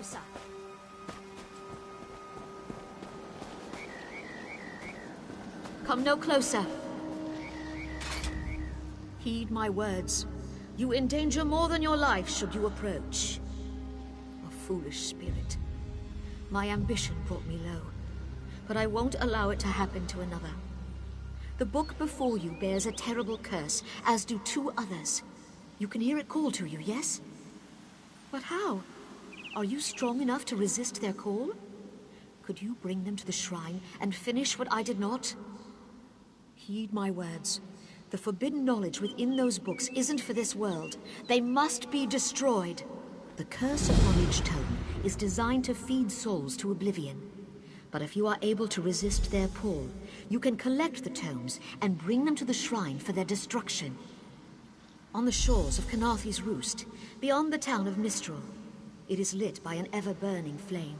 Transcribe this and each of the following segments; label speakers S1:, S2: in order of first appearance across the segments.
S1: closer. Come no closer. Heed my words. You endanger more than your life should you approach. A foolish spirit. My ambition brought me low, but I won't allow it to happen to another. The book before you bears a terrible curse, as do 2 others. You can hear it call to you, yes? But how? Are you strong enough to resist their call? Could you bring them to the shrine and finish what I did not? Heed my words. The forbidden knowledge within those books isn't for this world. They must be destroyed. The curse upon each tome is designed to feed souls to oblivion. But if you are able to resist their pull, you can collect the tomes and bring them to the shrine for their destruction. On the shores of Khenarthi's Roost, beyond the town of Mistral, it is lit by an ever-burning flame.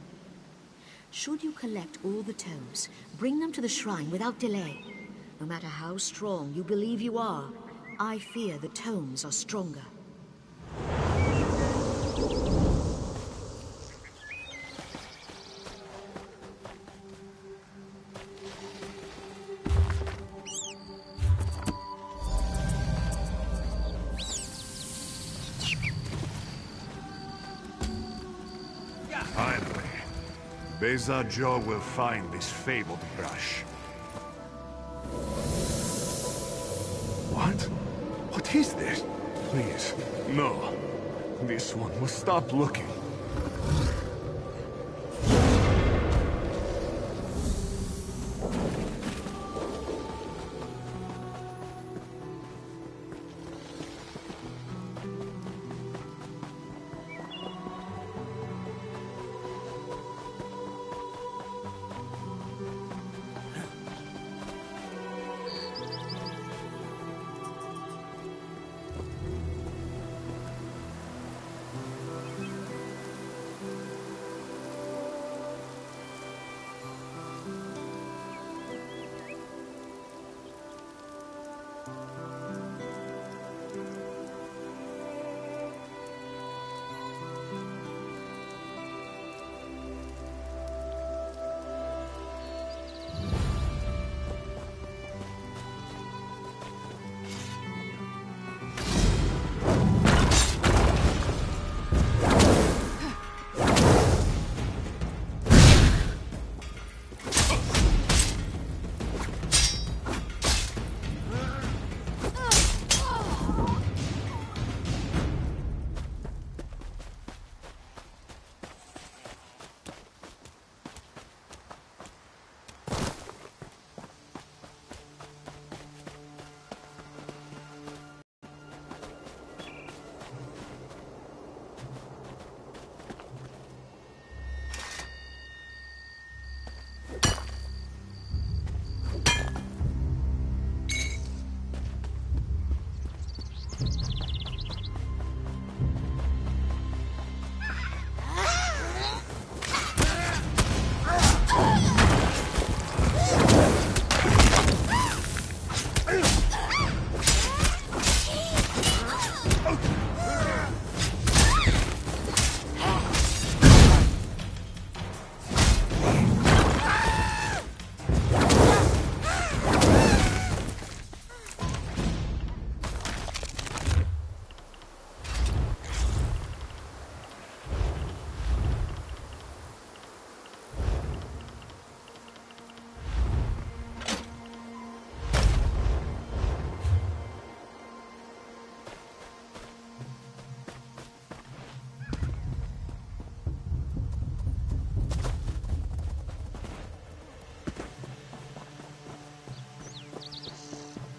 S1: Should you collect all the tomes, bring them to the shrine without delay. No matter how strong you believe you are, I fear the tomes are stronger.
S2: Finally, Be'zar will find this fabled brush. What? What is this? Please, no. This one will stop looking.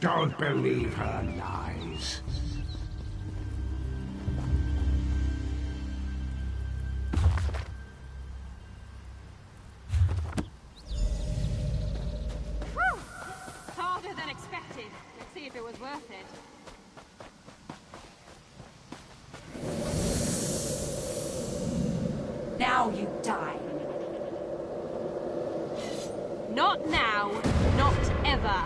S3: Don't believe her lies.
S4: Whew! Harder than expected. Let's see if it was worth it.
S5: Now you die.
S4: Not now, not ever.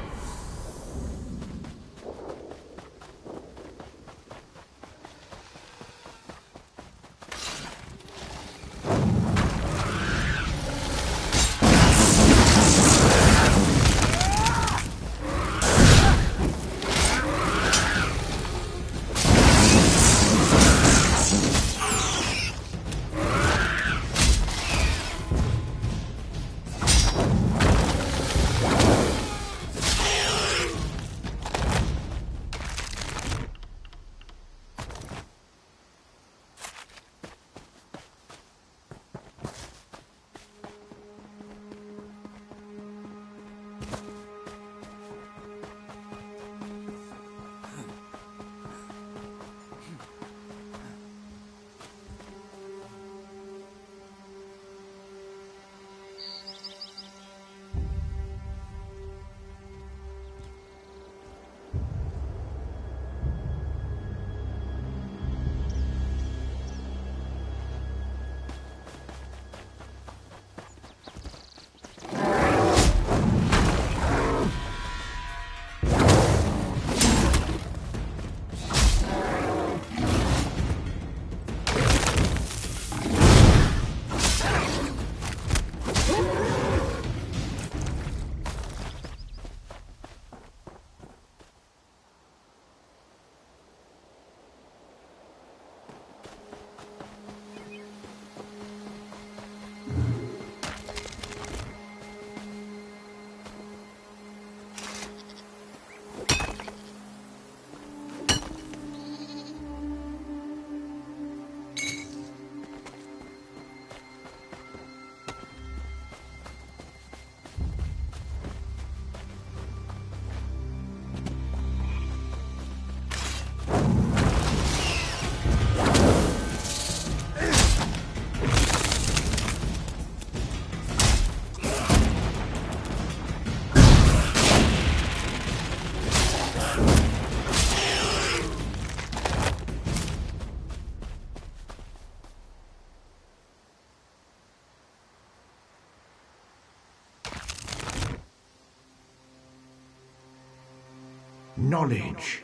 S3: Knowledge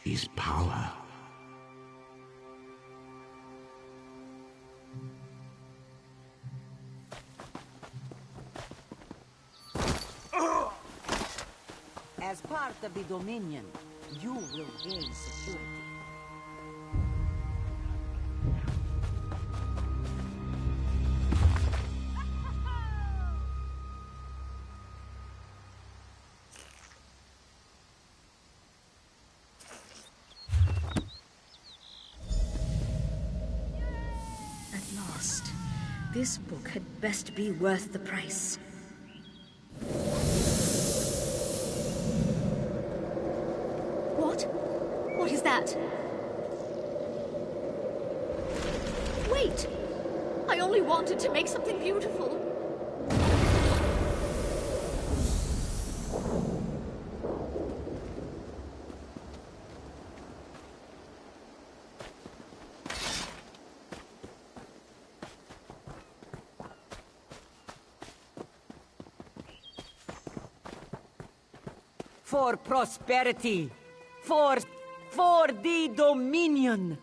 S3: is power.
S5: As part of the Dominion, you will gain security.
S1: At last. This book had best be worth the price. What? What is that? Wait! I only wanted to make something beautiful.
S5: For prosperity! For the Dominion!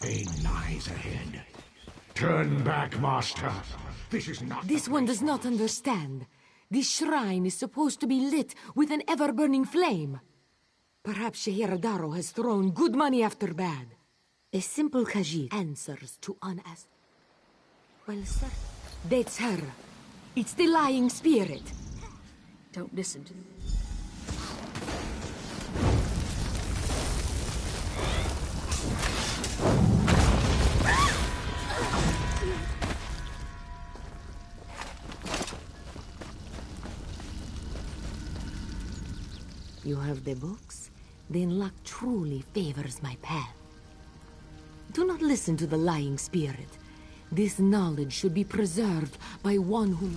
S3: Pain lies ahead. Turn back, Master. This is not...
S6: This one does not understand. This shrine is supposed to be lit with an ever-burning flame. Perhaps Shehiradaro has thrown good money after bad. A simple Khajiit answers to unasked. Well, sir, that's her. It's the lying spirit.
S1: Don't listen to them.
S6: You have the books? Then luck truly favors my path. Do not listen to the lying spirit. This knowledge should be preserved by one who...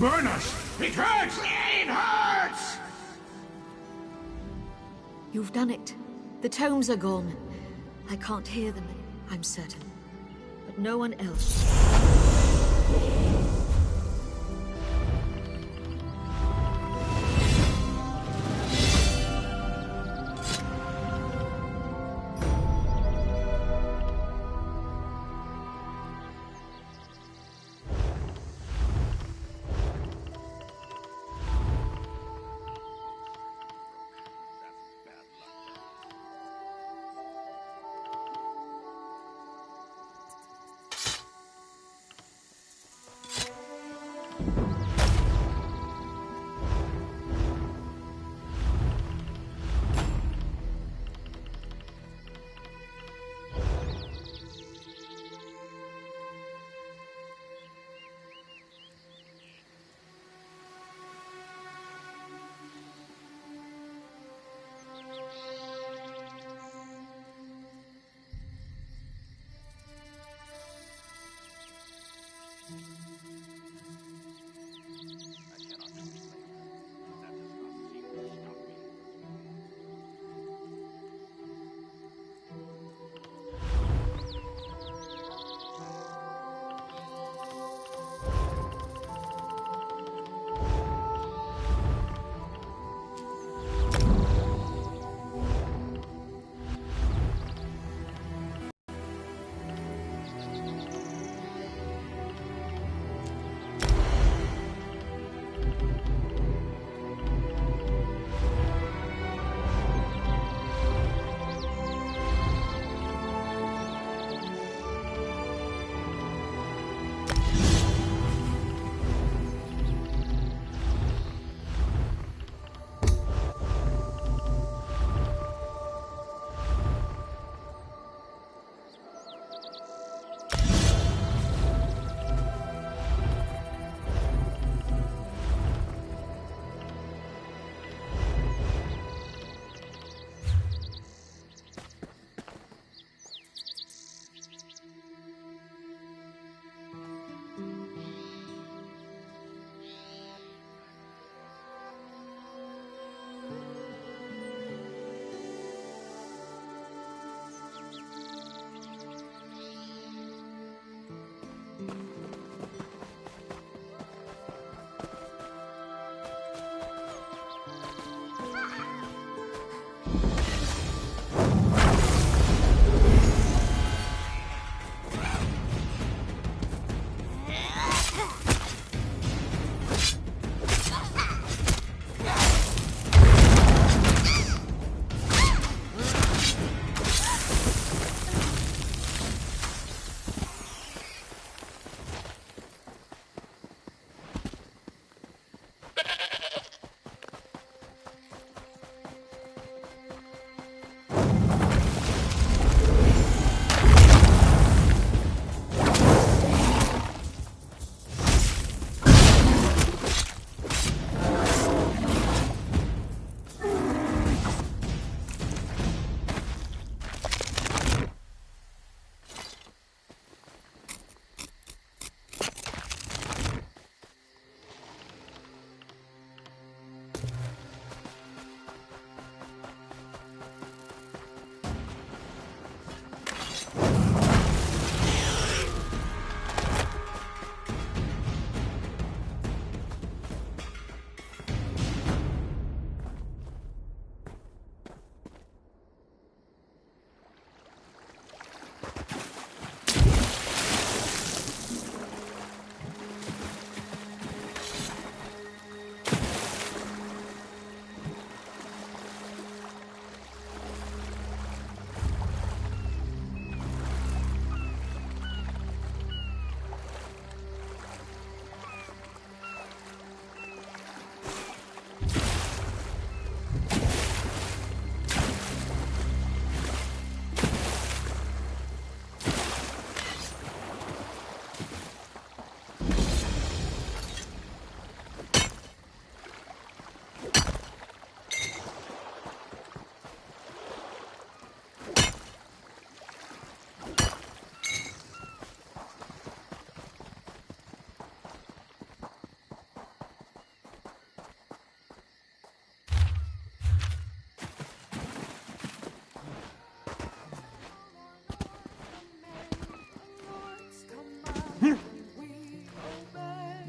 S3: burn us! It hurts! It hurts!
S1: You've done it. The tomes are gone. I can't hear them, I'm certain. But no one else.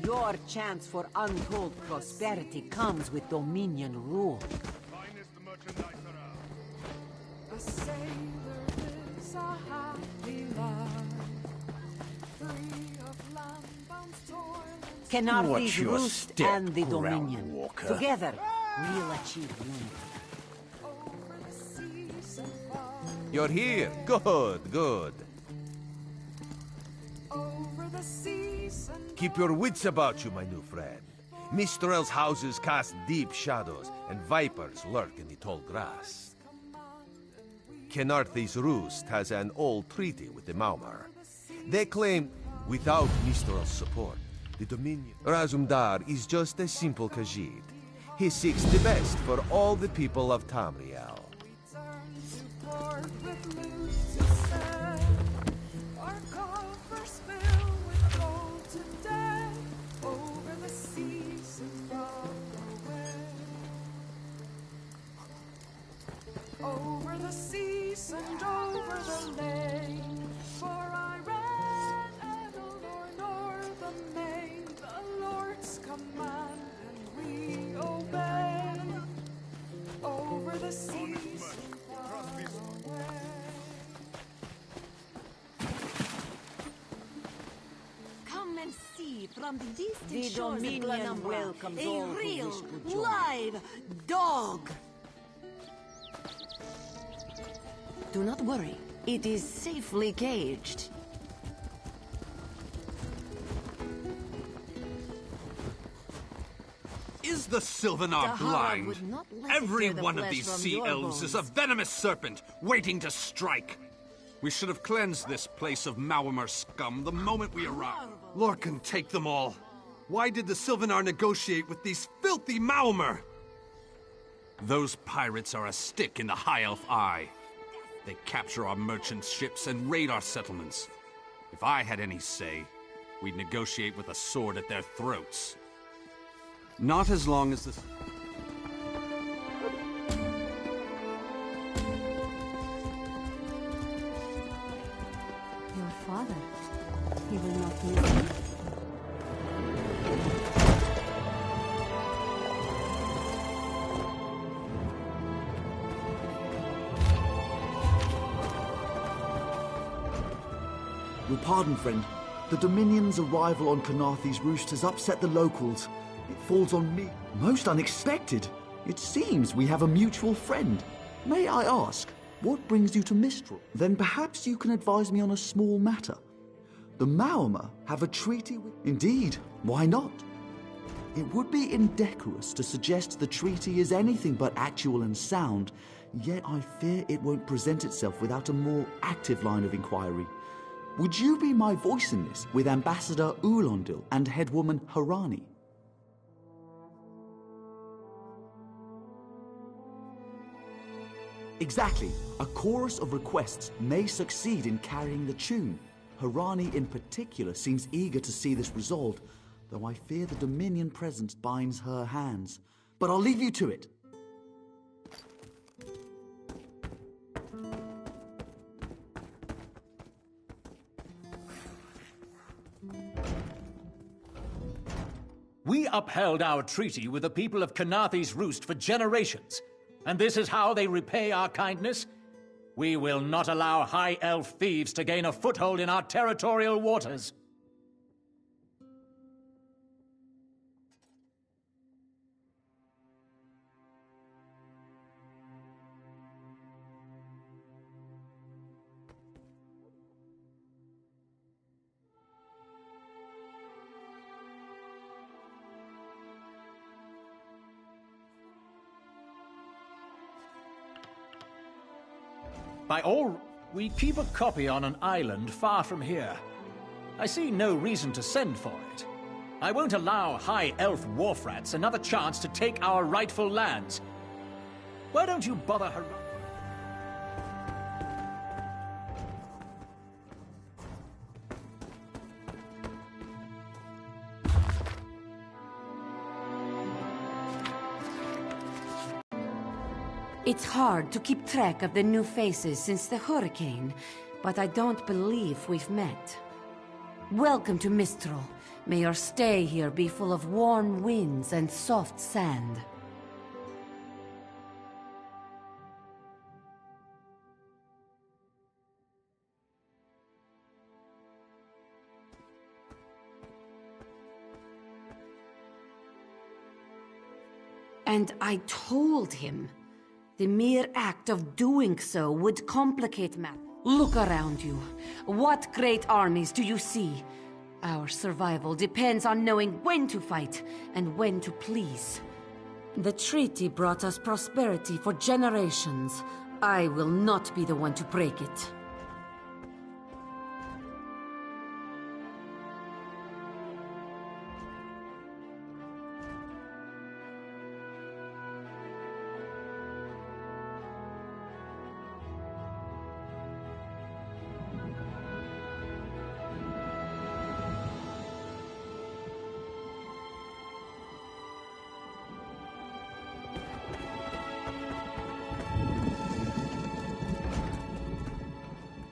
S5: Your chance for untold prosperity comes with Dominion rule.
S7: A sailor lives a happy life, free of land-bound toil and
S5: Kenarthi's
S8: Watch your
S5: Roost
S8: step,
S5: and the Dominion.
S8: Groundwalker.
S5: Together, we'll achieve unity.
S7: over the seas and far,
S9: You're here. Good, good.
S7: over the seas and
S9: Keep your wits about you, my new friend. Mistral's houses cast deep shadows, and vipers lurk in the tall grass. Kenarthi's Roost has an old treaty with the Maumar. They claim, without Mistral's support, the Dominion... Razumdar is just a simple Khajiit. He seeks the best for all the people of Tamriel.
S7: turn to port with loot to sell. Our coffers fill with gold today, over the seas and far away. Over the seas and over the lake, for I read Edelor nor the main, the Lord's command, and we obey. Over the seas and far away.
S10: Come and see from the distant
S5: The
S10: shores of
S5: Dominion
S10: Glenumbra,
S5: welcomes
S10: a
S5: all who
S10: real,
S5: wish to join.
S10: live dog. Do not worry, it is safely caged.
S11: Is the Sylvanar
S10: Dahara
S11: blind?
S10: would not let it
S11: Every
S10: tear the
S11: one of
S10: flesh
S11: these
S10: from
S11: sea
S10: your
S11: elves is a
S10: bones.
S11: venomous serpent, waiting to strike. We should have cleansed this place of Maumar scum the moment we arrived. Lorcan, take them all. Why did the Sylvanar negotiate with these filthy Maumar? Those pirates are a stick in the High Elf eye. They capture our merchant ships and raid our settlements. If I had any say, we'd negotiate with a sword at their throats. Not as long as the...
S10: Your father, he will not miss you.
S12: Your pardon, friend. The Dominion's arrival on Kenarthi's Roost has upset the locals. It falls on me. Most unexpected. It seems we have a mutual friend. May I ask, what brings you to Mistral? Then perhaps you can advise me on a small matter. The Maumar have a treaty with... Indeed, why not? It would be indecorous to suggest the treaty is anything but actual and sound, yet I fear it won't present itself without a more active line of inquiry. Would you be my voice in this with Ambassador Ulondil and headwoman Harani? Exactly. A chorus of requests may succeed in carrying the tune. Harani in particular seems eager to see this resolved, though I fear the Dominion presence binds her hands. But I'll leave you to it.
S13: We upheld our treaty with the people of Kenarthi's Roost for generations, and this is how they repay our kindness? We will not allow High Elf thieves to gain a foothold in our territorial waters. By all, we keep a copy on an island far from here. I see no reason to send for it. I won't allow High Elf wharf rats another chance to take our rightful lands. Why don't you bother her?
S10: It's hard to keep track of the new faces since the hurricane, but I don't believe we've met. Welcome to Mistral. May your stay here be full of warm winds and soft sand. And I told him. The mere act of doing so would complicate matters. Look around you. What great armies do you see? Our survival depends on knowing when to fight and when to please. The treaty brought us prosperity for generations. I will not be the one to break it.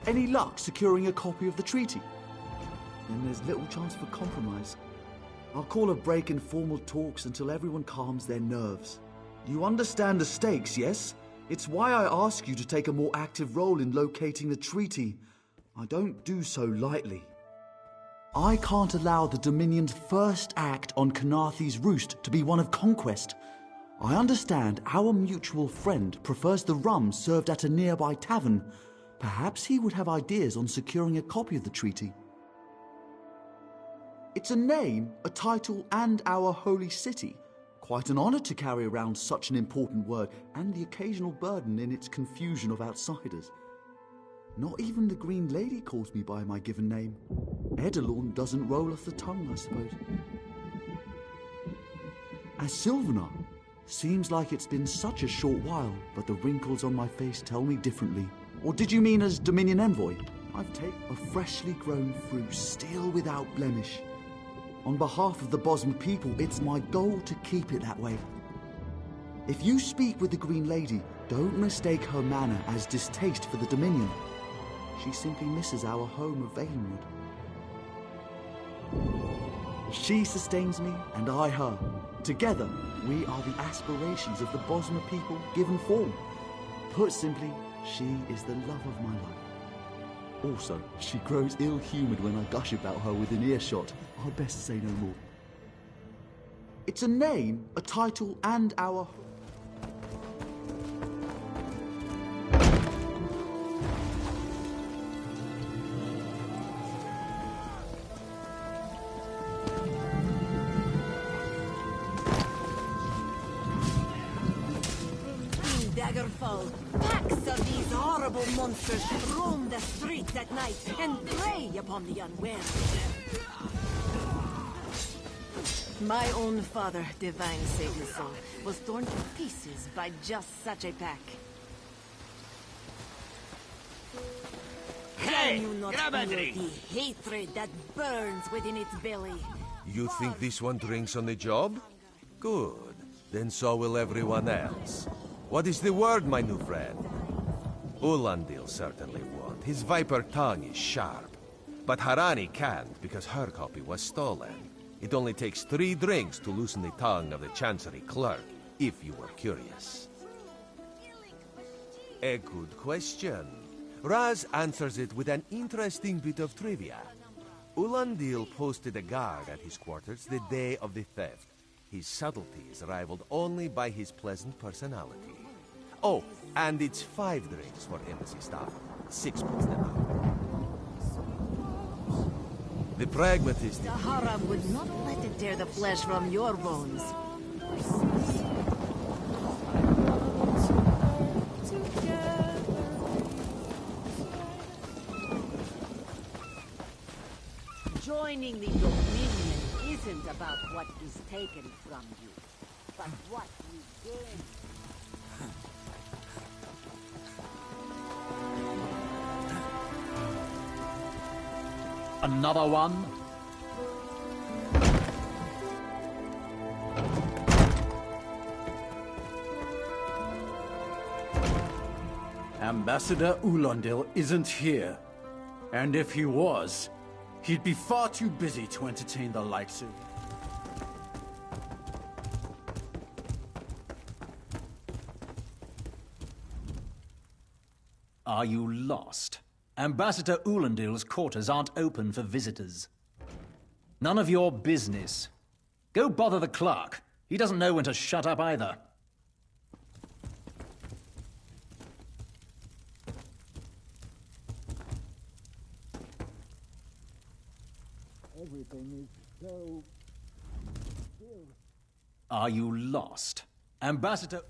S12: Any luck securing a copy of the treaty? Then there's little chance for compromise. I'll call a break in formal talks until everyone calms their nerves. You understand the stakes, yes? It's why I ask you to take a more active role in locating the treaty. I don't do so lightly. I can't allow the Dominion's first act on Kanathe's Roost to be one of conquest. I understand our mutual friend prefers the rum served at a nearby tavern. Perhaps he would have ideas on securing a copy of the treaty. It's a name, a title, and our holy city. Quite an honor to carry around such an important word, and the occasional burden in its confusion of outsiders. Not even the Green Lady calls me by my given name. Edelorn doesn't roll off the tongue, I suppose. As Sylvanar, seems like it's been such a short while, but the wrinkles on my face tell me differently. Or did you mean as Dominion Envoy? I've taken a freshly grown fruit, still without blemish. On behalf of the Bosmer people, it's my goal to keep it that way. If you speak with the Green Lady, don't mistake her manner as distaste for the Dominion. She simply misses our home of Valenwood. She sustains me, and I her. Together, we are the aspirations of the Bosmer people given form. Put simply, she is the love of my life. Also, she grows ill-humoured when I gush about her within earshot. I'd best say no more. It's a name, a title, and our...
S10: Daggerfall, packs of these horrible monsters roam the streets at night and prey upon the unwary. My own father, divine save his soul, was torn to pieces by just such a pack. Can you not feel the hatred that burns within its belly?
S9: You think this one drinks on the job? Good. Then so will everyone else. What is the word, my new friend? Ulandil certainly won't. His viper tongue is sharp. But Harani can't, because her copy was stolen. It only takes 3 drinks to loosen the tongue of the Chancery clerk, if you were curious. A good question. Raz answers it with an interesting bit of trivia. Ulandil posted a guard at his quarters the day of the theft. His subtlety is rivaled only by his pleasant personality. Oh, and it's 5 drinks for embassy staff. 6 bucks an hour. The pragmatist...
S10: The Haram would not let it tear the flesh from your bones. Joining the Dominion isn't about what is taken from you, but what you gain.
S13: Another one?
S8: Ambassador Ulandil isn't here. And if he was, He'd be far too busy to entertain the likes of...
S13: Are you lost? Ambassador Ulandil's quarters aren't open for visitors. None of your business. Go bother the clerk. He doesn't know when to shut up either.
S14: Everything is so still.
S13: Are you lost? Ambassador...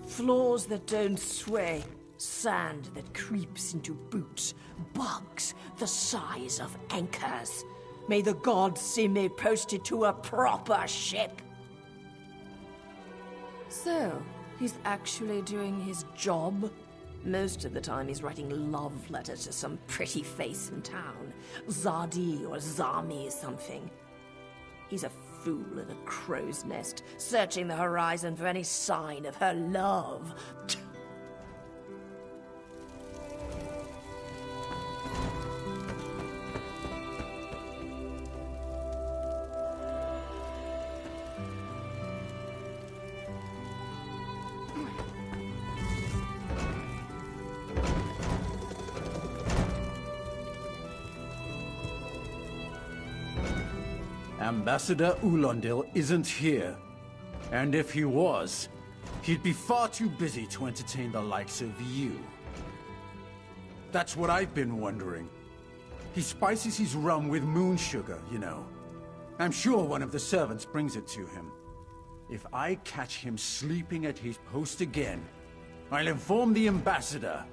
S15: Floors that don't sway, sand that creeps into boots, bugs the size of anchors. May the gods see me posted to a proper ship. So, he's actually doing his job? Most of the time he's writing love letters to some pretty face in town. Zadi or Zami or something. He's a fool in a crow's nest, searching the horizon for any sign of her love.
S8: Ambassador Ulandil isn't here. And if he was, he'd be far too busy to entertain the likes of you. That's what I've been wondering. He spices his rum with moon sugar, you know. I'm sure one of the servants brings it to him. If I catch him sleeping at his post again, I'll inform the ambassador.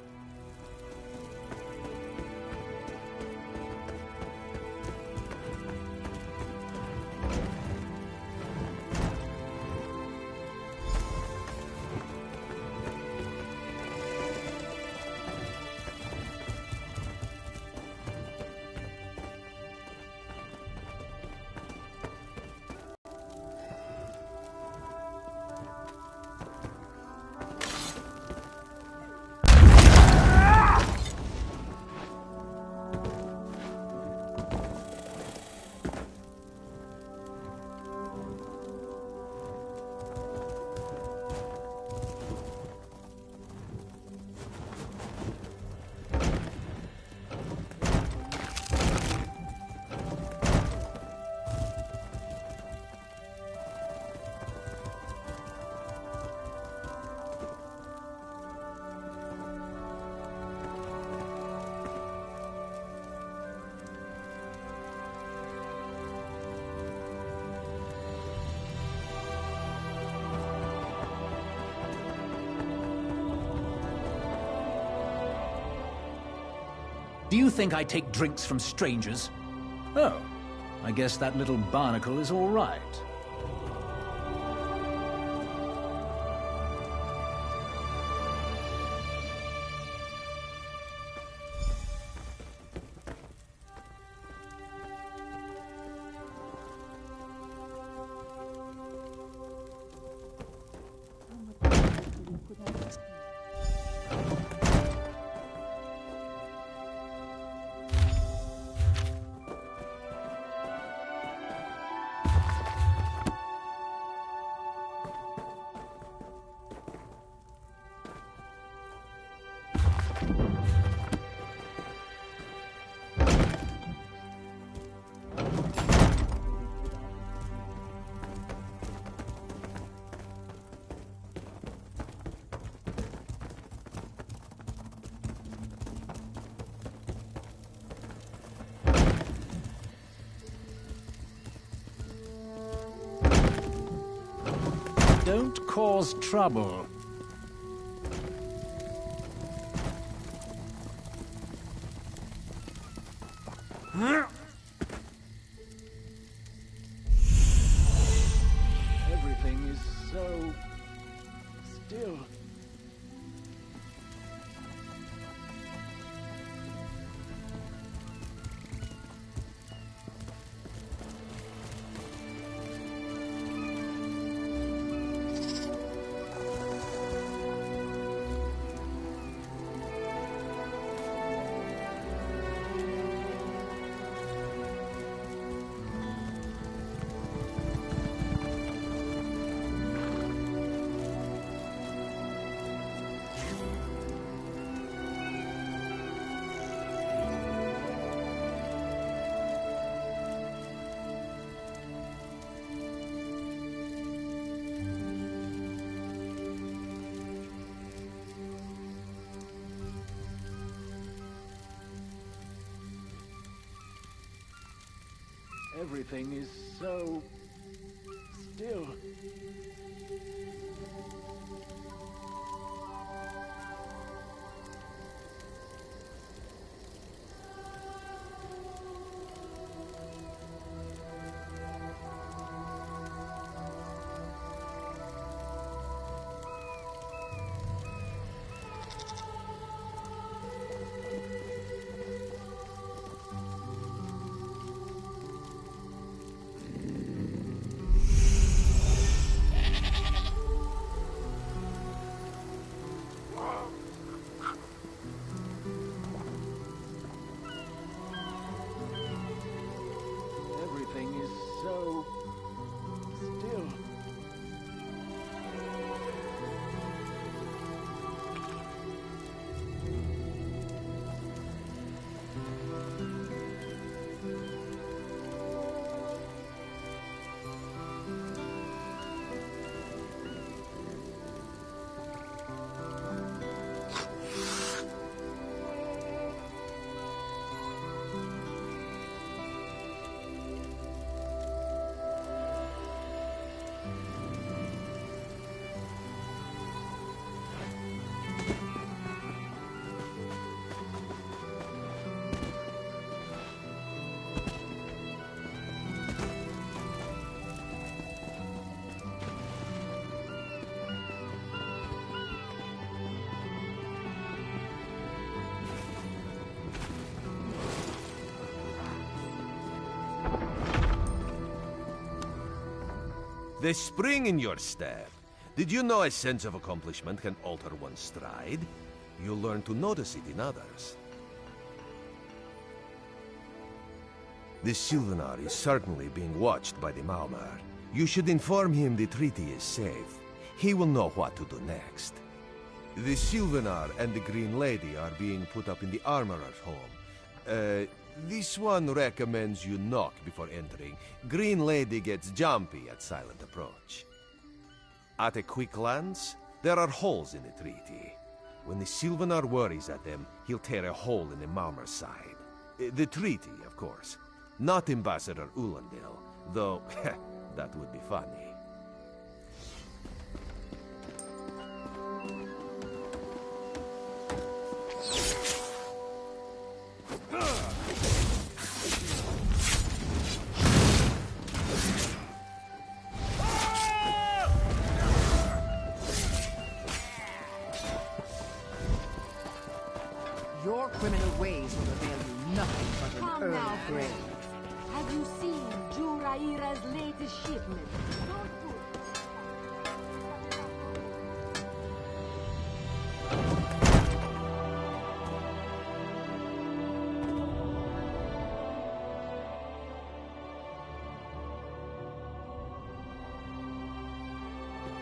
S13: Do you think I take drinks from strangers? Oh, I guess that little barnacle is all right. don't cause trouble. Everything is so still. Everything is so still. Everything is so still.
S9: The spring in your step. Did you know a sense of accomplishment can alter one's stride? You'll learn to notice it in others. The Sylvanar is certainly being watched by the Maumar. You should inform him the treaty is safe. He will know what to do next. The Sylvanar and the Green Lady are being put up in the Armorer's home. This one recommends you knock before entering. Green Lady gets jumpy at silent approach. At a quick glance, there are holes in the treaty. When the Sylvanar worries at them, he'll tear a hole in the Maumer's side. The treaty, of course. Not Ambassador Ulandil, though that would be funny.
S5: Your criminal ways will avail you nothing but an
S6: Come
S5: early
S6: now,
S5: grave.
S6: friend. Have you seen Juraira's latest shipment?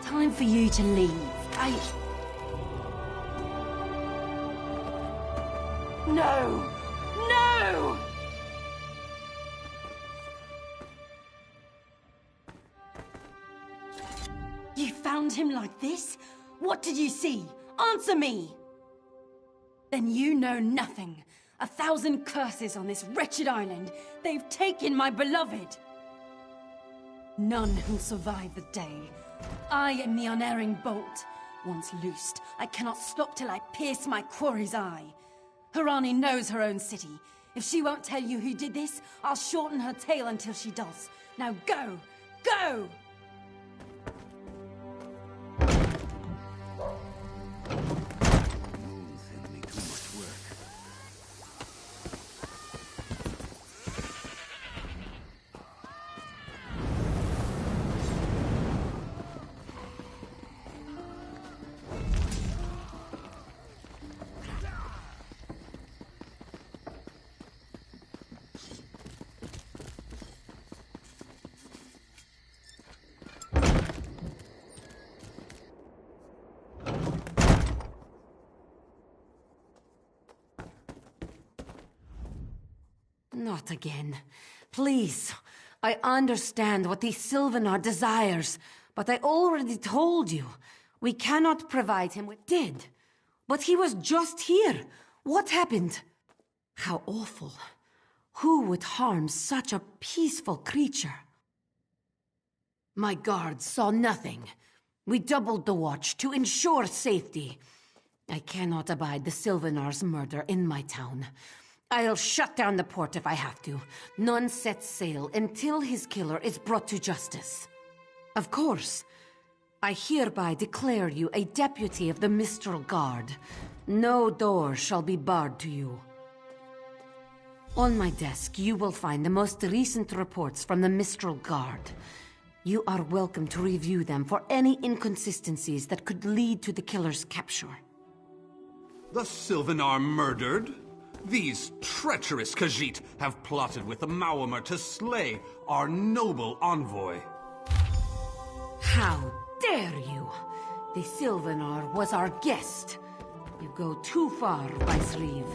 S10: Time for you to leave. No! No! You found him like this? What did you see? Answer me! Then you know nothing. 1,000 curses on this wretched island. They've taken my beloved. None who'll survive the day.
S16: I am the unerring bolt. Once loosed, I cannot stop till I pierce my quarry's eye. Harani knows her own city. If she won't tell you who did this, I'll shorten her tail until she does. Now go! Go!
S10: Not again. Please. I understand what the Sylvanar desires, but I already told you. We cannot provide him with... Dead. But he was just here. What happened? How awful. Who would harm such a peaceful creature? My guards saw nothing. We doubled the watch to ensure safety. I cannot abide the Sylvanar's murder in my town. I'll shut down the port if I have to. None sets sail until his killer is brought to justice. Of course. I hereby declare you a deputy of the Mistral Guard. No door shall be barred to you. On my desk, you will find the most recent reports from the Mistral Guard. You are welcome to review them for any inconsistencies that could lead to the killer's capture.
S11: The Sylvanar murdered? These treacherous Khajiit have plotted with the Maormer to slay our noble envoy.
S10: How dare you! The Sylvanar was our guest. You go too far, Vicereeve.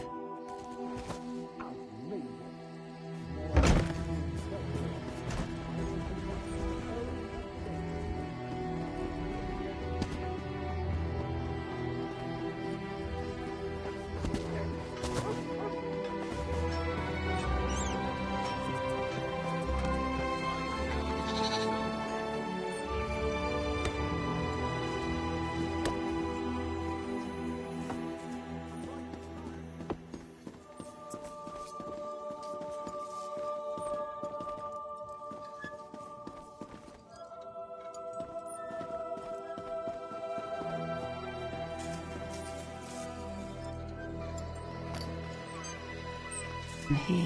S17: Here.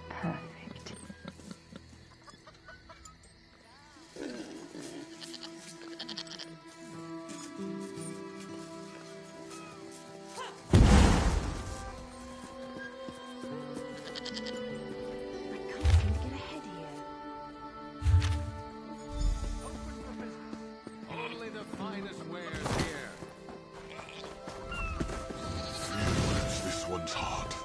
S17: Perfect.
S11: Only the finest wares here.
S2: Bless this one's heart.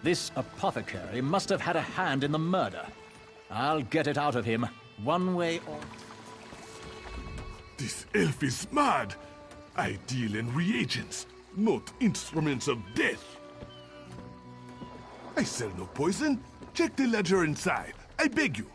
S13: This apothecary must have had a hand in the murder. I'll get it out of him, one way or...
S2: This elf is mad. I deal in reagents, not instruments of death. I sell no poison. Check the ledger inside. I beg you.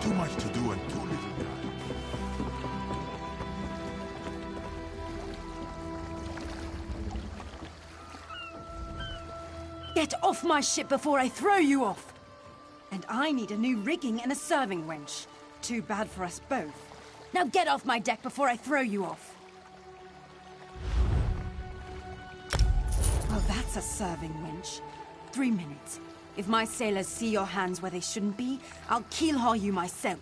S2: Too much to do and too little time.
S16: Get off my ship before I throw you off! And I need a new rigging and a serving wench. Too bad for us both. Now get off my deck before I throw you off! Well, that's a serving wench. 3 minutes. If my sailors see your hands where they shouldn't be, I'll keelhaul you myself.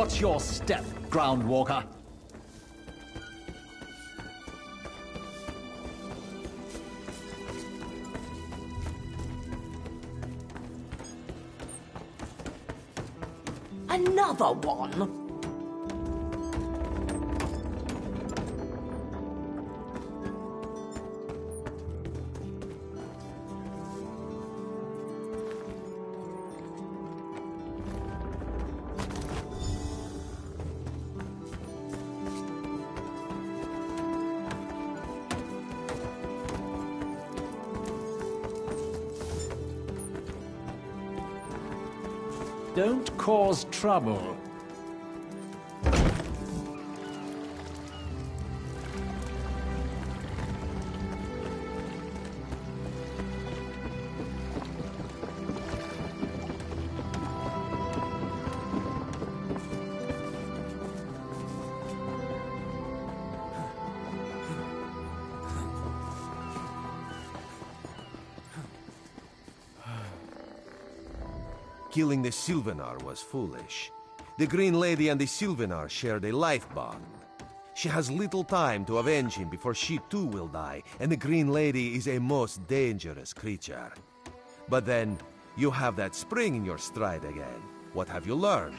S13: Watch your step, Groundwalker.
S15: Another one?
S13: Don't cause trouble.
S9: Killing the Sylvanar was foolish. The Green Lady and the Sylvanar shared a life bond. She has little time to avenge him before she too will die, and the Green Lady is a most dangerous creature. But then, you have that spring in your stride again. What have you learned?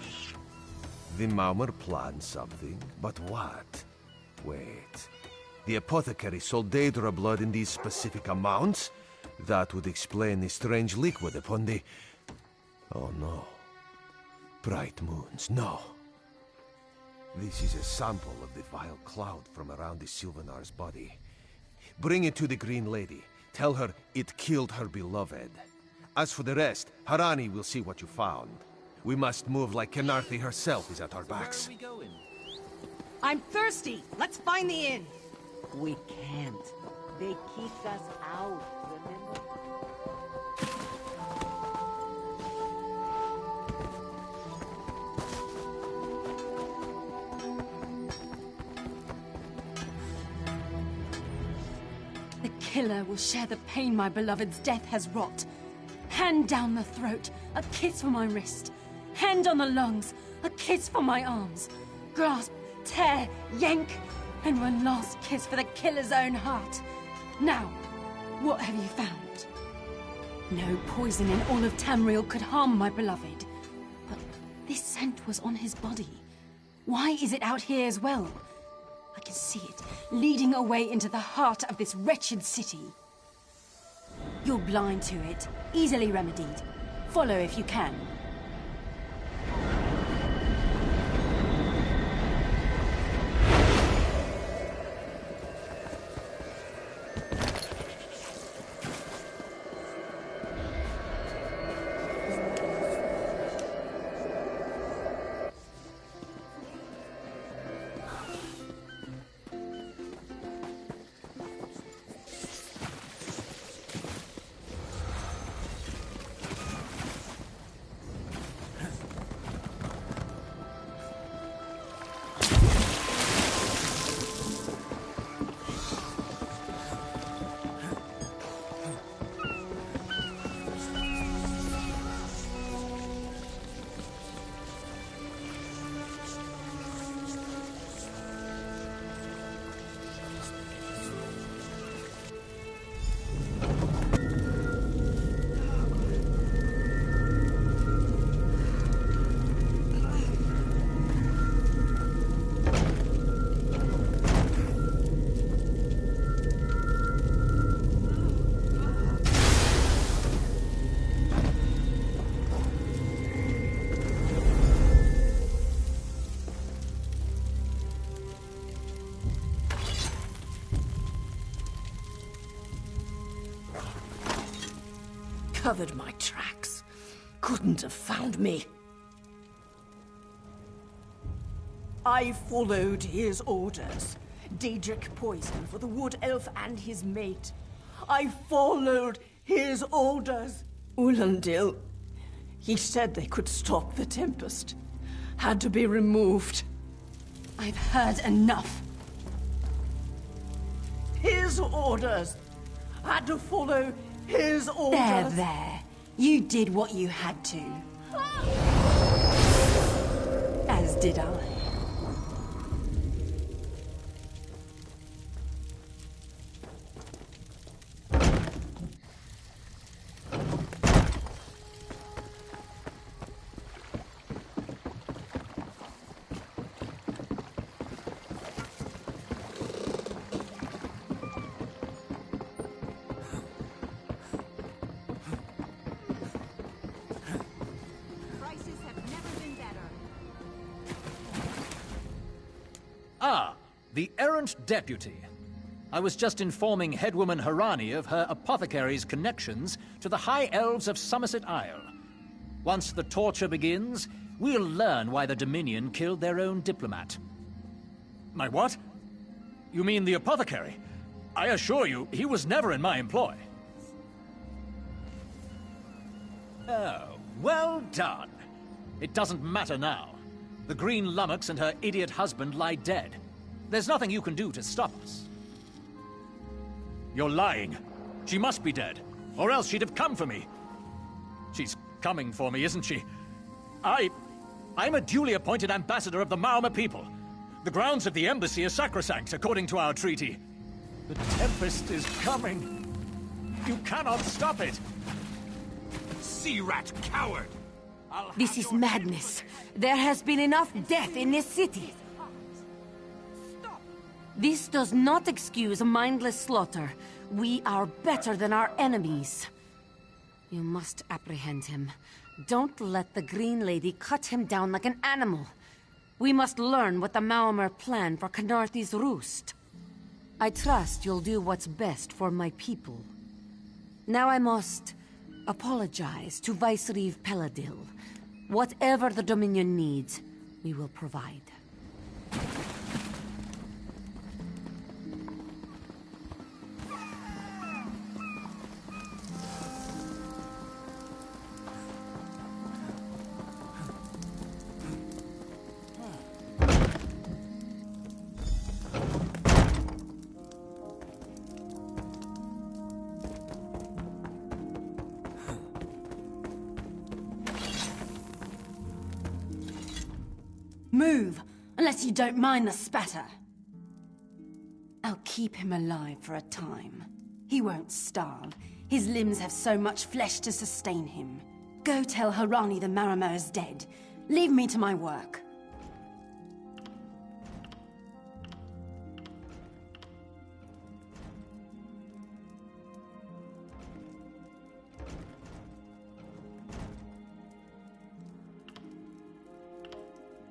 S9: The Maumar planned something, but what? Wait. The apothecary sold Daedra blood in these specific amounts? That would explain the strange liquid upon the... Oh no. Bright moons, no. This is a sample of the vile cloud from around the Sylvanar's body. Bring it to the Green Lady. Tell her it killed her beloved. As for the rest, Harani will see what you found. We must move like Khenarthi herself is at our backs.
S5: Where are we going?
S18: I'm thirsty. Let's find the inn.
S5: We can't. They kicked us out, remember?
S16: The killer will share the pain my beloved's death has wrought. Hand down the throat, a kiss for my wrist. Hand on the lungs, a kiss for my arms. Grasp, tear, yank, and one last kiss for the killer's own heart. Now, what have you found? No poison in all of Tamriel could harm my beloved. But this scent was on his body. Why is it out here as well? I can see it, leading away into the heart of this wretched city. You're blind to it, easily remedied. Follow if you can.
S15: Covered my tracks. Couldn't have found me. I followed his orders. Daedric poison for the wood elf and his mate. I followed his orders. Ulandil, he said they could stop the Tempest. Had to be removed.
S16: I've heard enough.
S15: His orders. Had to follow his orders.
S16: There. You did what you had to. As Did I?
S13: Ah, the errant deputy. I was just informing Headwoman Harani of her apothecary's connections to the High Elves of Somerset Isle. Once the torture begins, we'll learn why the Dominion killed their own diplomat. My what? You mean the apothecary? I assure you, he was never in my employ. Oh, well done. It doesn't matter now. The Green Lummox and her idiot husband lie dead. There's nothing you can do to stop us. You're lying. She must be dead, or else she'd have come for me. She's coming for me, isn't she? I'm a duly appointed ambassador of the Maormer people. The grounds of the embassy are sacrosanct, according to our treaty. The Tempest is coming. You cannot stop it.
S11: Sea rat coward!
S10: This is madness. There has been enough death in this city. This does not excuse mindless slaughter. We are better than our enemies. You must apprehend him. Don't let the Green Lady cut him down like an animal. We must learn what the Maormer plan for Khenarthi's roost. I trust you'll do what's best for my people. Now I must apologize to Vicereeve Peladil. Whatever the Dominion needs, we will provide.
S16: Move, unless you don't mind the spatter. I'll keep him alive for a time. He won't starve. His limbs have so much flesh to sustain him. Go tell Harani the Maormer is dead. Leave me to my work.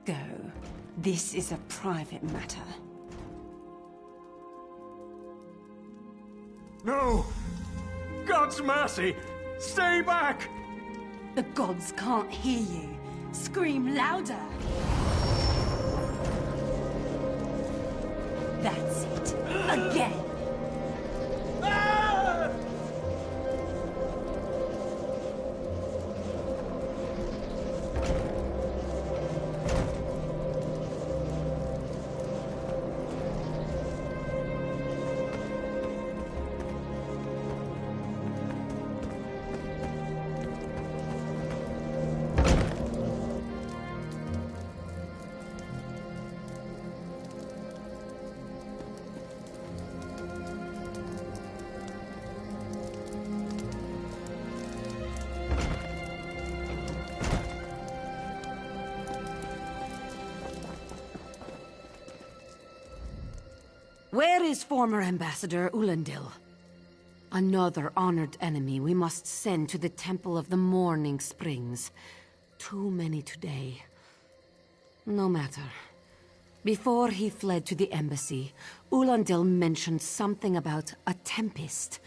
S16: Go. This is a private matter.
S13: No! God's mercy! Stay back!
S16: The gods can't hear you. Scream louder! That's it. Again!
S10: Where is former Ambassador Ulandil? Another honored enemy we must send to the Temple of the Morning Springs. Too many today. No matter. Before he fled to the embassy, Ulandil mentioned something about a tempest.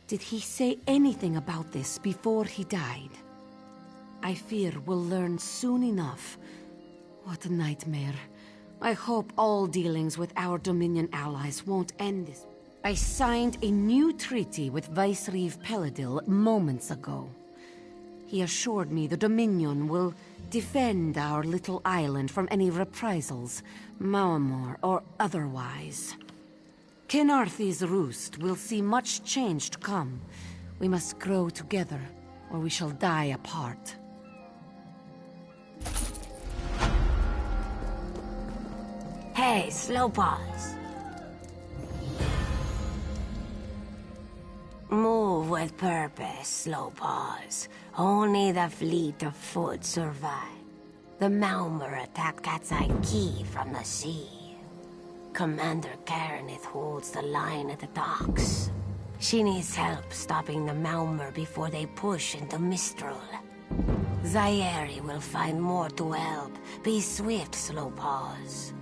S10: Did he say anything about this before he died? I fear we'll learn soon enough. What a nightmare. I hope all dealings with our Dominion allies won't end this. I signed a new treaty with Vicereeve Peladil moments ago. He assured me the Dominion will defend our little island from any reprisals, Maormer or otherwise. Khenarthi's roost will see much change to come. We must grow together, or we shall die apart. Hey, slow paws. Move with purpose, slow paws. Only the fleet of foot survive. The Malmer attacked Cat's Eye Key from the sea. Commander Karenith holds the line at the docks. She needs help stopping the Malmer before they push into Mistral. Zairi will find more to help. Be swift, slow paws.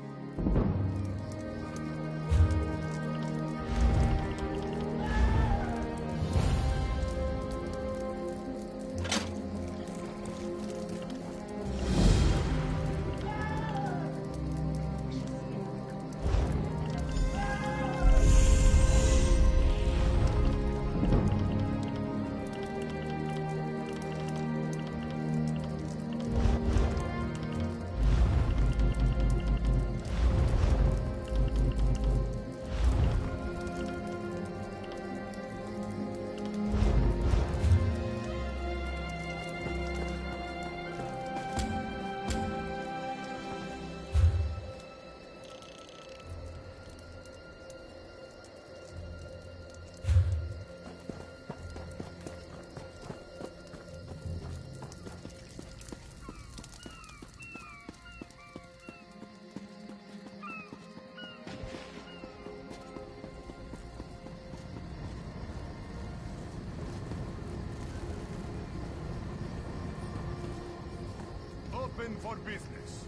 S2: Open for business.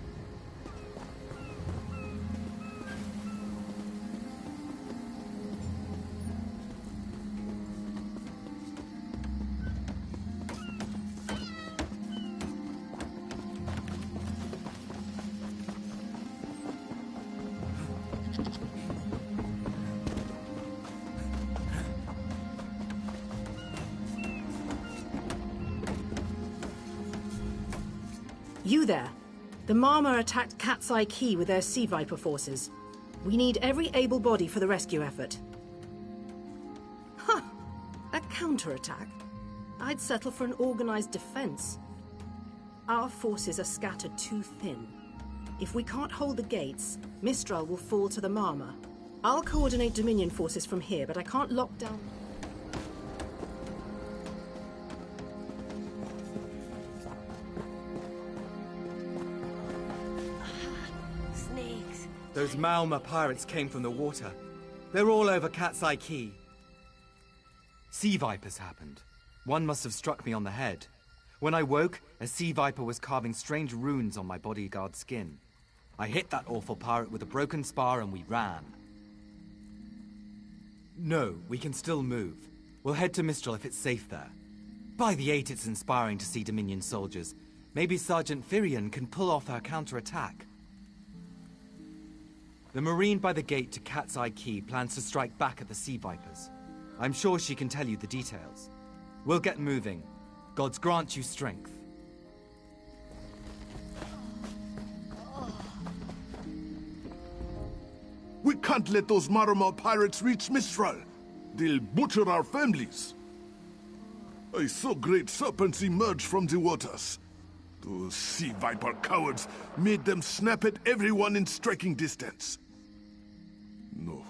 S18: You there. The Marmor attacked Cat's Eye Key with their Sea Viper forces. We need every able body for the rescue effort. Huh. A counterattack? I'd settle for an organized defense. Our forces are scattered too thin. If we can't hold the gates, Mistral will fall to the Marmor. I'll coordinate Dominion forces from here, but I can't lock down...
S19: Those Malmer pirates came from the water. They're all over Cat's Eye Key. Sea vipers happened. One must have struck me on the head. When I woke, a sea viper was carving strange runes on my bodyguard's skin. I hit that awful pirate with a broken spar and we ran. No, we can still move. We'll head to Mistral if it's safe there. By the 8, it's inspiring to see Dominion soldiers. Maybe Sergeant Firion can pull off her counterattack. The Marine by the gate to Cat's Eye Key plans to strike back at the Sea Vipers. I'm sure she can tell you the details. We'll get moving. Gods grant you strength.
S2: We can't let those Marmor pirates reach Mistral. They'll butcher our families. I saw great serpents emerge from the waters. Those Sea Viper cowards made them snap at everyone in striking distance. No.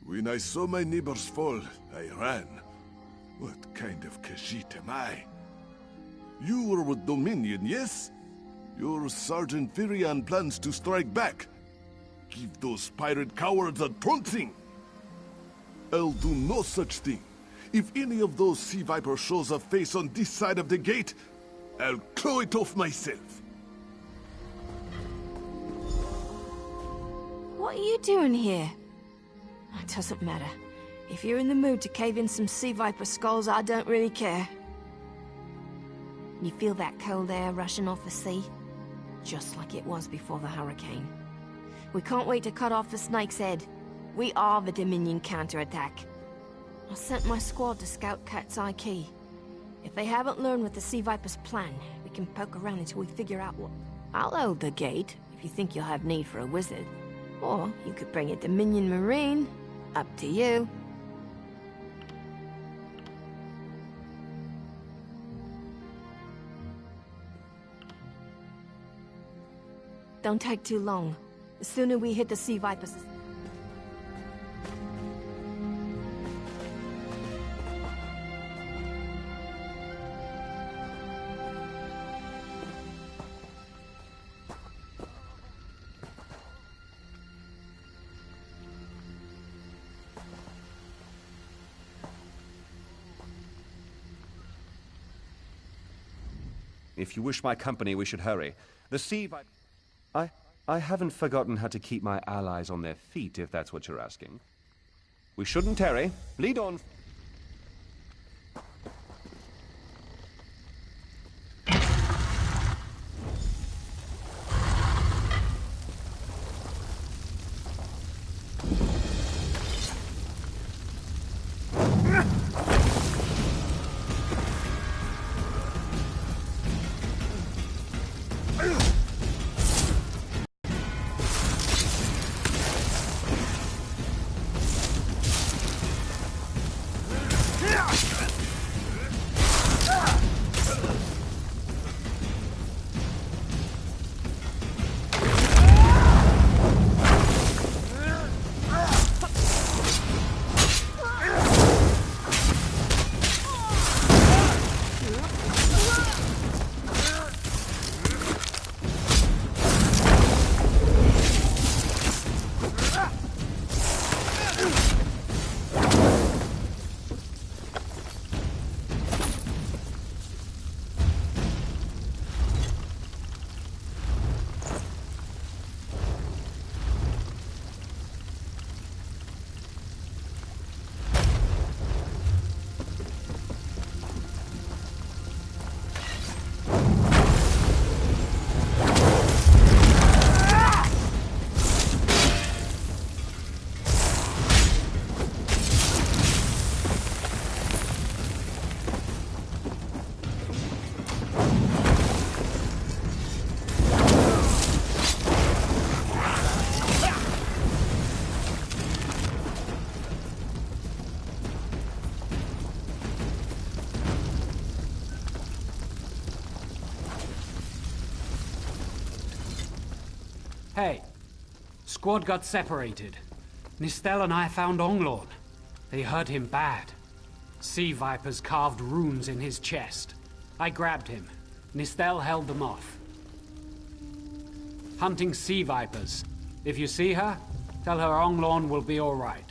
S2: When I saw my neighbors fall, I ran. What kind of Khajiit am I? You were with Dominion, yes? Your Sergeant Firion plans to strike back. Give those pirate cowards a trouncing. I'll do no such thing. If any of those Sea Viper shows a face on this side of the gate, I'll claw it off myself.
S15: What are you doing here? It doesn't matter. If you're in the mood to cave in some Sea Viper skulls, I don't really care. You feel that cold air rushing off the sea? Just like it was before the hurricane. We can't wait to cut off the snake's head. We are the Dominion counterattack. I sent my squad to scout Cat's Eye Key. If they haven't learned what the Sea Viper's plan, we can poke around until we figure out what... I'll hold the gate, if you think you'll have need for a wizard. Or you could bring a Dominion Marine. Up to you. Don't take too long. The sooner we hit the Sea Vipers...
S20: If you wish my company, we should hurry. The Sea Viper... I haven't forgotten how to keep my allies on their feet, if that's what you're asking. We shouldn't tarry. Lead on.
S21: Hey, squad got separated. Nistel and I found Onglorn. They hurt him bad. Sea Vipers carved runes in his chest. I grabbed him. Nistel held them off. Hunting Sea Vipers. If you see her, tell her Onglorn will be all right.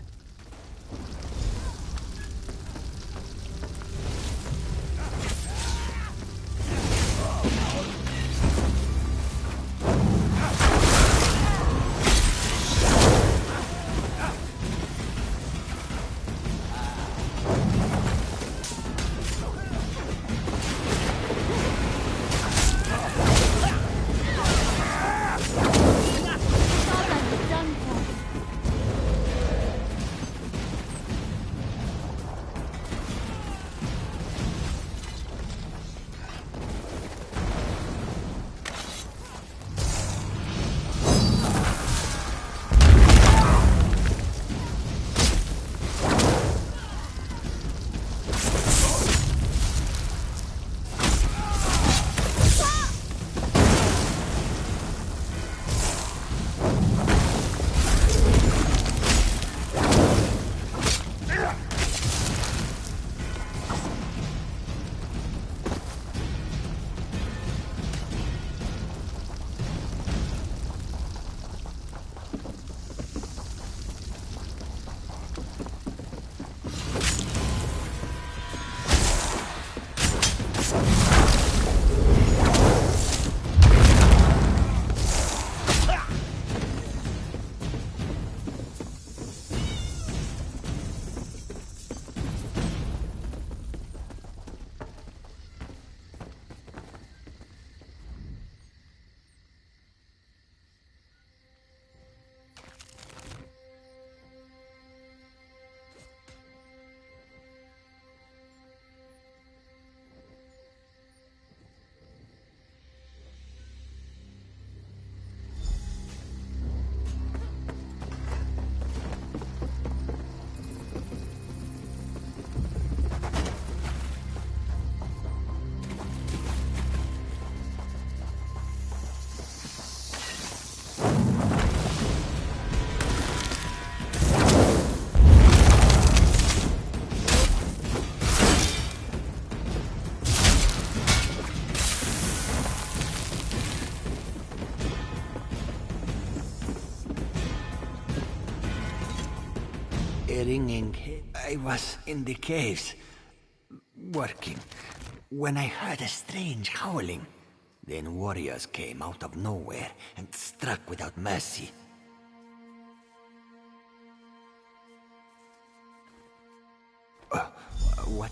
S4: ringing. I was in the caves, working, when I heard a strange howling. Then warriors came out of nowhere and struck without mercy. What?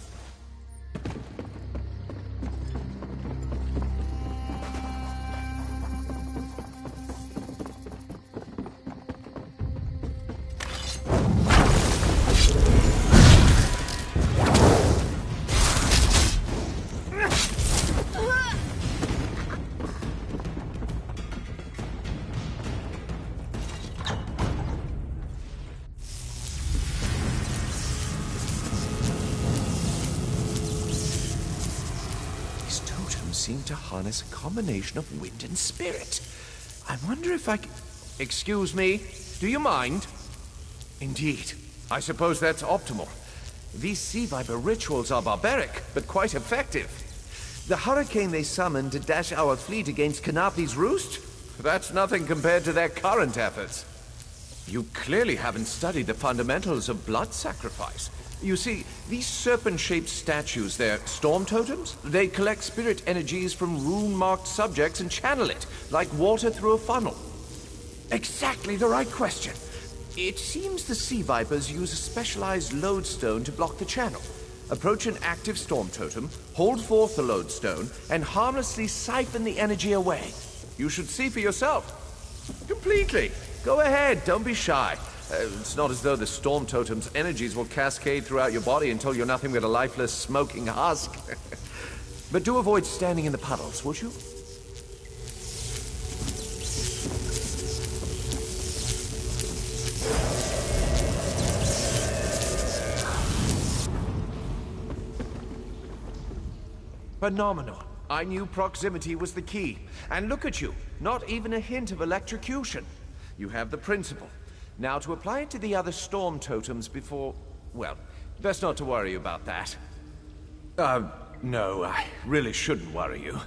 S22: Seem to harness a combination of wind and spirit. I wonder if I can... Excuse me, do you mind? Indeed. I suppose that's optimal. These Sea Viper rituals are barbaric, but quite effective. The hurricane they summoned to dash our fleet against Kanafi's roost? That's nothing compared to their current efforts. You clearly haven't studied the fundamentals of blood sacrifice. You see, these serpent-shaped statues, they're storm totems. They collect spirit energies from rune-marked subjects and channel it, like water through a funnel. Exactly the right question. It seems the Sea Vipers use a specialized lodestone to block the channel. Approach an active storm totem, hold forth the lodestone, and harmlessly siphon the energy away. You should see for yourself. Completely. Go ahead, don't be shy. It's not as though the storm totem's energies will cascade throughout your body until you're nothing but a lifeless, smoking husk. But do avoid standing in the puddles, would you? Phenomenal. I knew proximity was the key. And look at you, not even a hint of electrocution. You have the principle. Now, to apply it to the other storm totems before... Well, best not to worry about that. No, I really shouldn't worry you.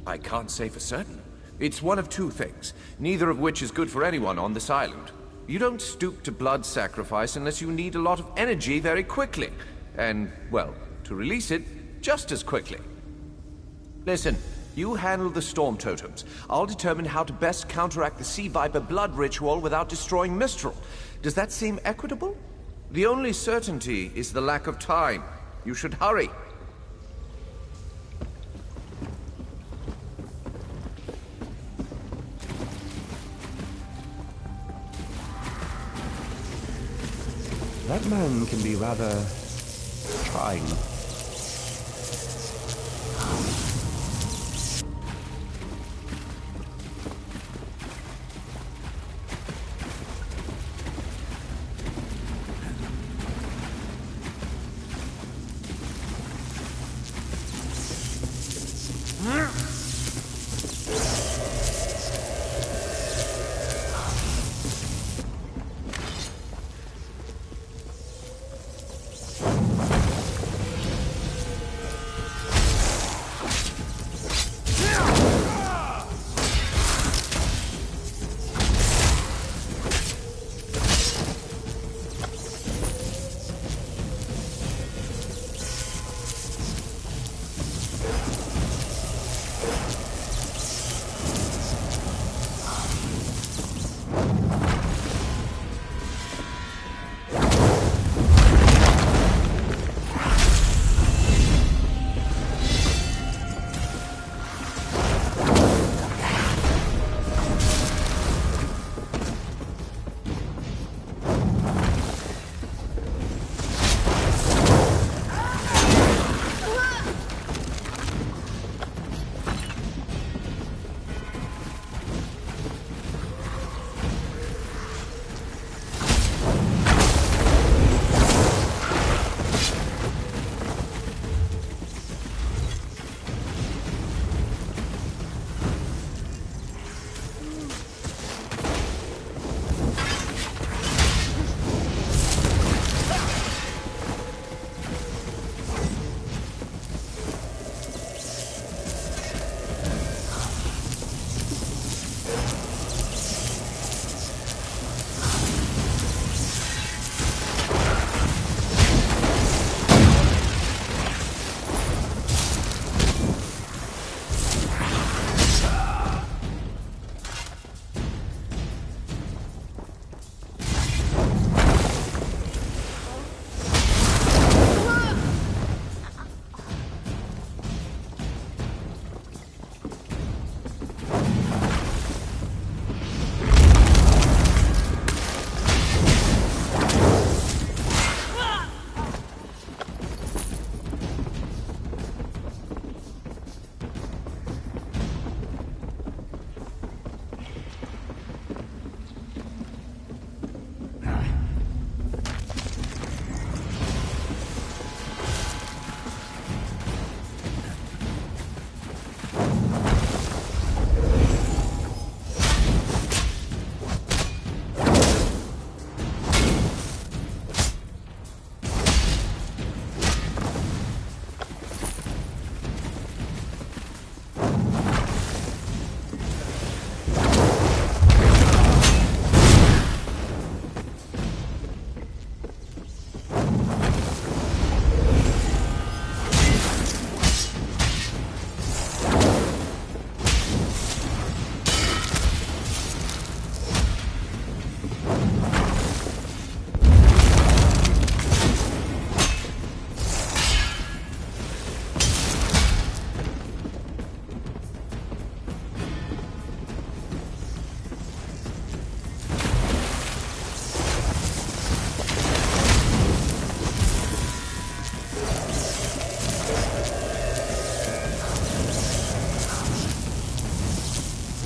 S22: I can't say for certain. It's one of two things, neither of which is good for anyone on this island. You don't stoop to blood sacrifice unless you need a lot of energy very quickly. And, well, to release it just as quickly. Listen. You handle the storm totems. I'll determine how to best counteract the Sea Viper blood ritual without destroying Mistral. Does that seem equitable? The only certainty is the lack of time. You should hurry.
S20: That man can be rather trying.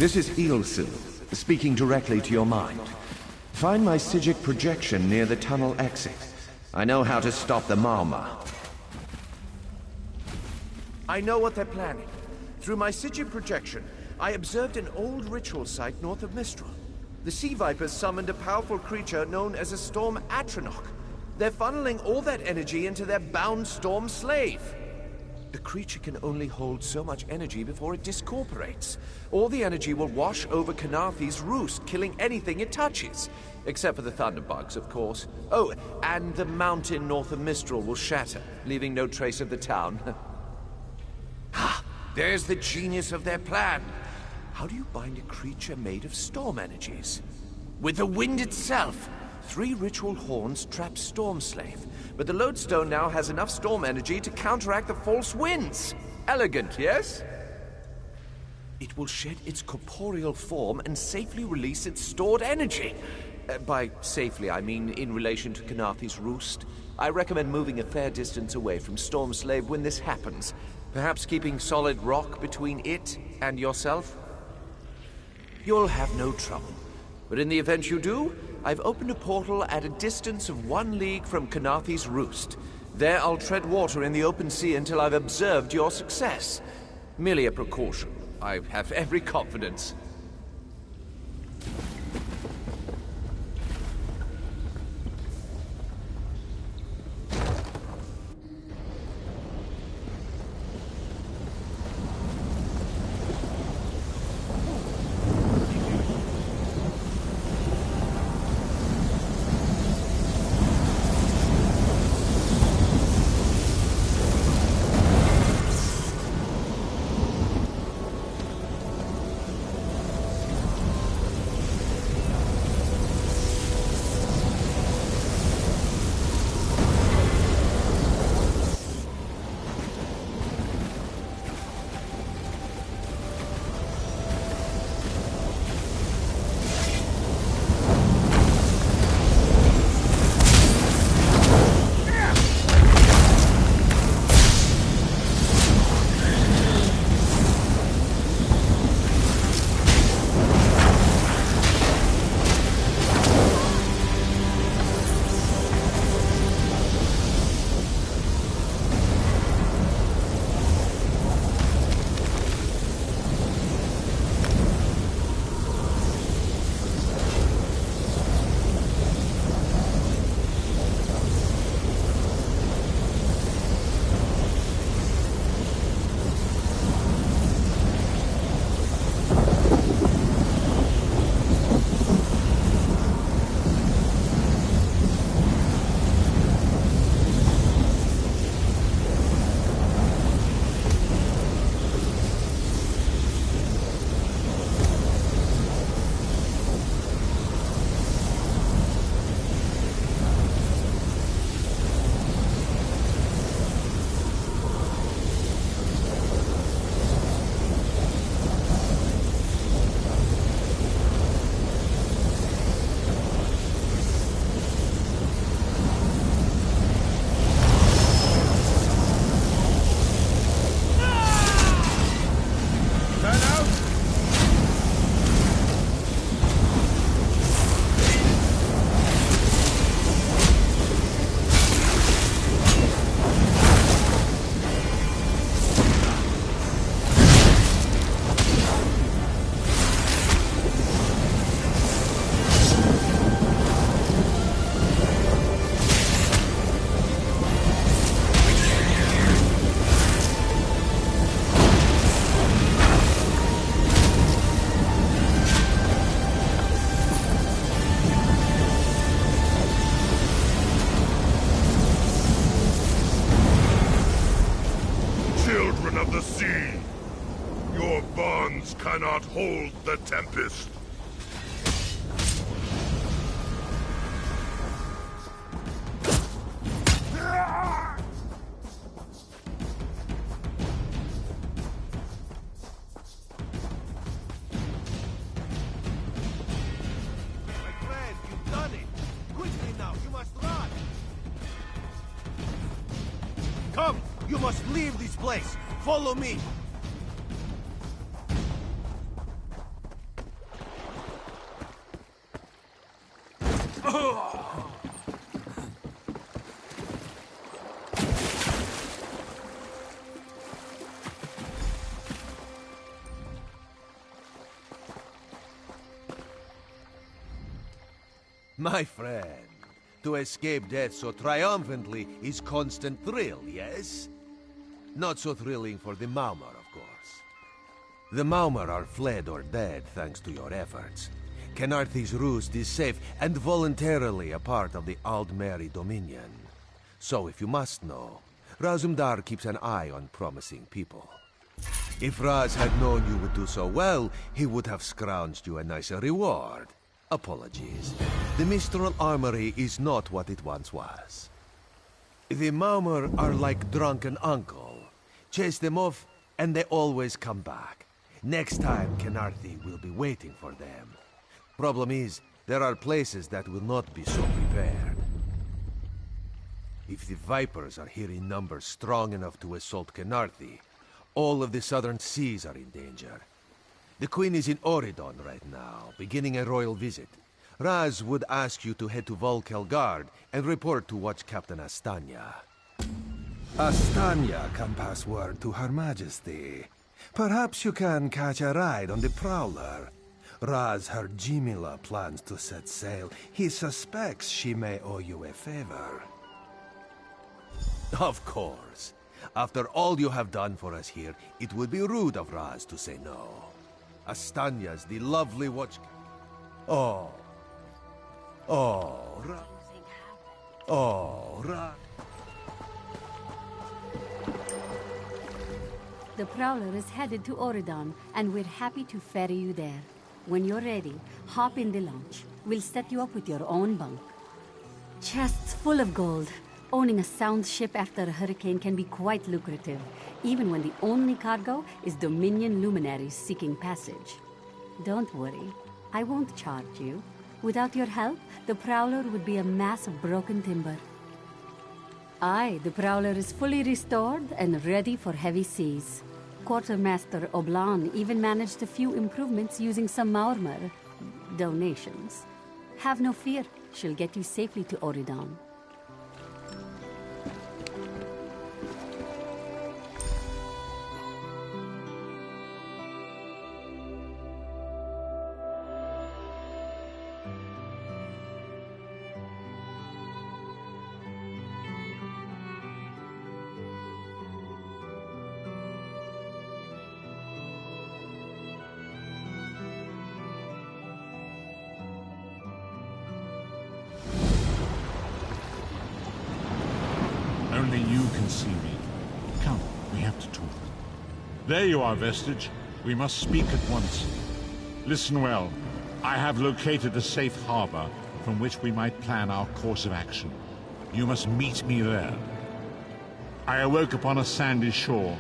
S22: This is Ilsil, speaking directly to your mind. Find my Psijic projection near the tunnel exit. I know how to stop the Malma. I know what they're planning. Through my Psijic projection, I observed an old ritual site north of Mistral. The Sea Vipers summoned a powerful creature known as a Storm Atronach. They're funneling all that energy into their bound Storm Slave. The creature can only hold so much energy before it discorporates. All the energy will wash over Kanafi's roost, killing anything it touches. Except for the Thunderbugs, of course. Oh, and the mountain north of Mistral will shatter, leaving no trace of the town. Ha! There's the genius of their plan. How do you bind a creature made of storm energies? With the wind itself. 3 ritual horns trap Storm Slave, but the lodestone now has enough storm energy to counteract the false winds. Elegant, yes? It will shed its corporeal form and safely release its stored energy. By safely, I mean in relation to Kanafi's roost. I recommend moving a fair distance away from Storm Slave when this happens. Perhaps keeping solid rock between it and yourself? You'll have no trouble. But in the event you do, I've opened a portal at a distance of 1 league from Kanafi's roost. There I'll tread water in the open sea until I've observed your success. Merely a precaution. I have every confidence.
S2: Cannot hold the Tempest.
S22: Come! You must leave this place! Follow me!
S9: My friend, to escape death so triumphantly is constant thrill, yes? Not so thrilling for the Maumar, of course. The Maumar are fled or dead thanks to your efforts. Kenarthi's roost is safe and voluntarily a part of the Aldmeri Dominion. So if you must know, Razumdar keeps an eye on promising people. If Raz had known you would do so well, he would have scrounged you a nicer reward. Apologies. The Mistral Armory is not what it once was. The Maumar are like drunken uncle. Chase them off, and they always come back. Next time, Kenarthi will be waiting for them. Problem is, there are places that will not be so prepared. If the Vipers are here in numbers strong enough to assault Kenarthi, all of the southern seas are in danger. The Queen is in Oridon right now, beginning a royal visit. Raz would ask you to head to Volkelgard and report to Watch Captain Astanya. Astanya can pass word to Her Majesty. Perhaps you can catch a ride on the Prowler. Raz her Jimila plans to set sail. He suspects she may owe you a favor. Of course. After all you have done for us here, it would be rude of Raz to say no. Astanya's the lovely watch... Oh, Raz...
S1: The Prowler is headed to Oridon, and we're happy to ferry you there. When you're ready, hop in the launch. We'll set you up with your own bunk. Chests full of gold. Owning a sound ship after a hurricane can be quite lucrative, even when the only cargo is Dominion luminaries seeking passage. Don't worry, I won't charge you. Without your help, the Prowler would be a mass of broken timber. Aye, the Prowler is fully restored and ready for heavy seas. Quartermaster Oblan even managed a few improvements using some Maurmer donations. Have no fear, she'll get you safely to Oridon.
S3: Only you can see me. Come, we have to talk. There you are, Vestige. We must speak at once. Listen well. I have located a safe harbor from which we might plan our course of action. You must meet me there. I awoke upon a sandy shore,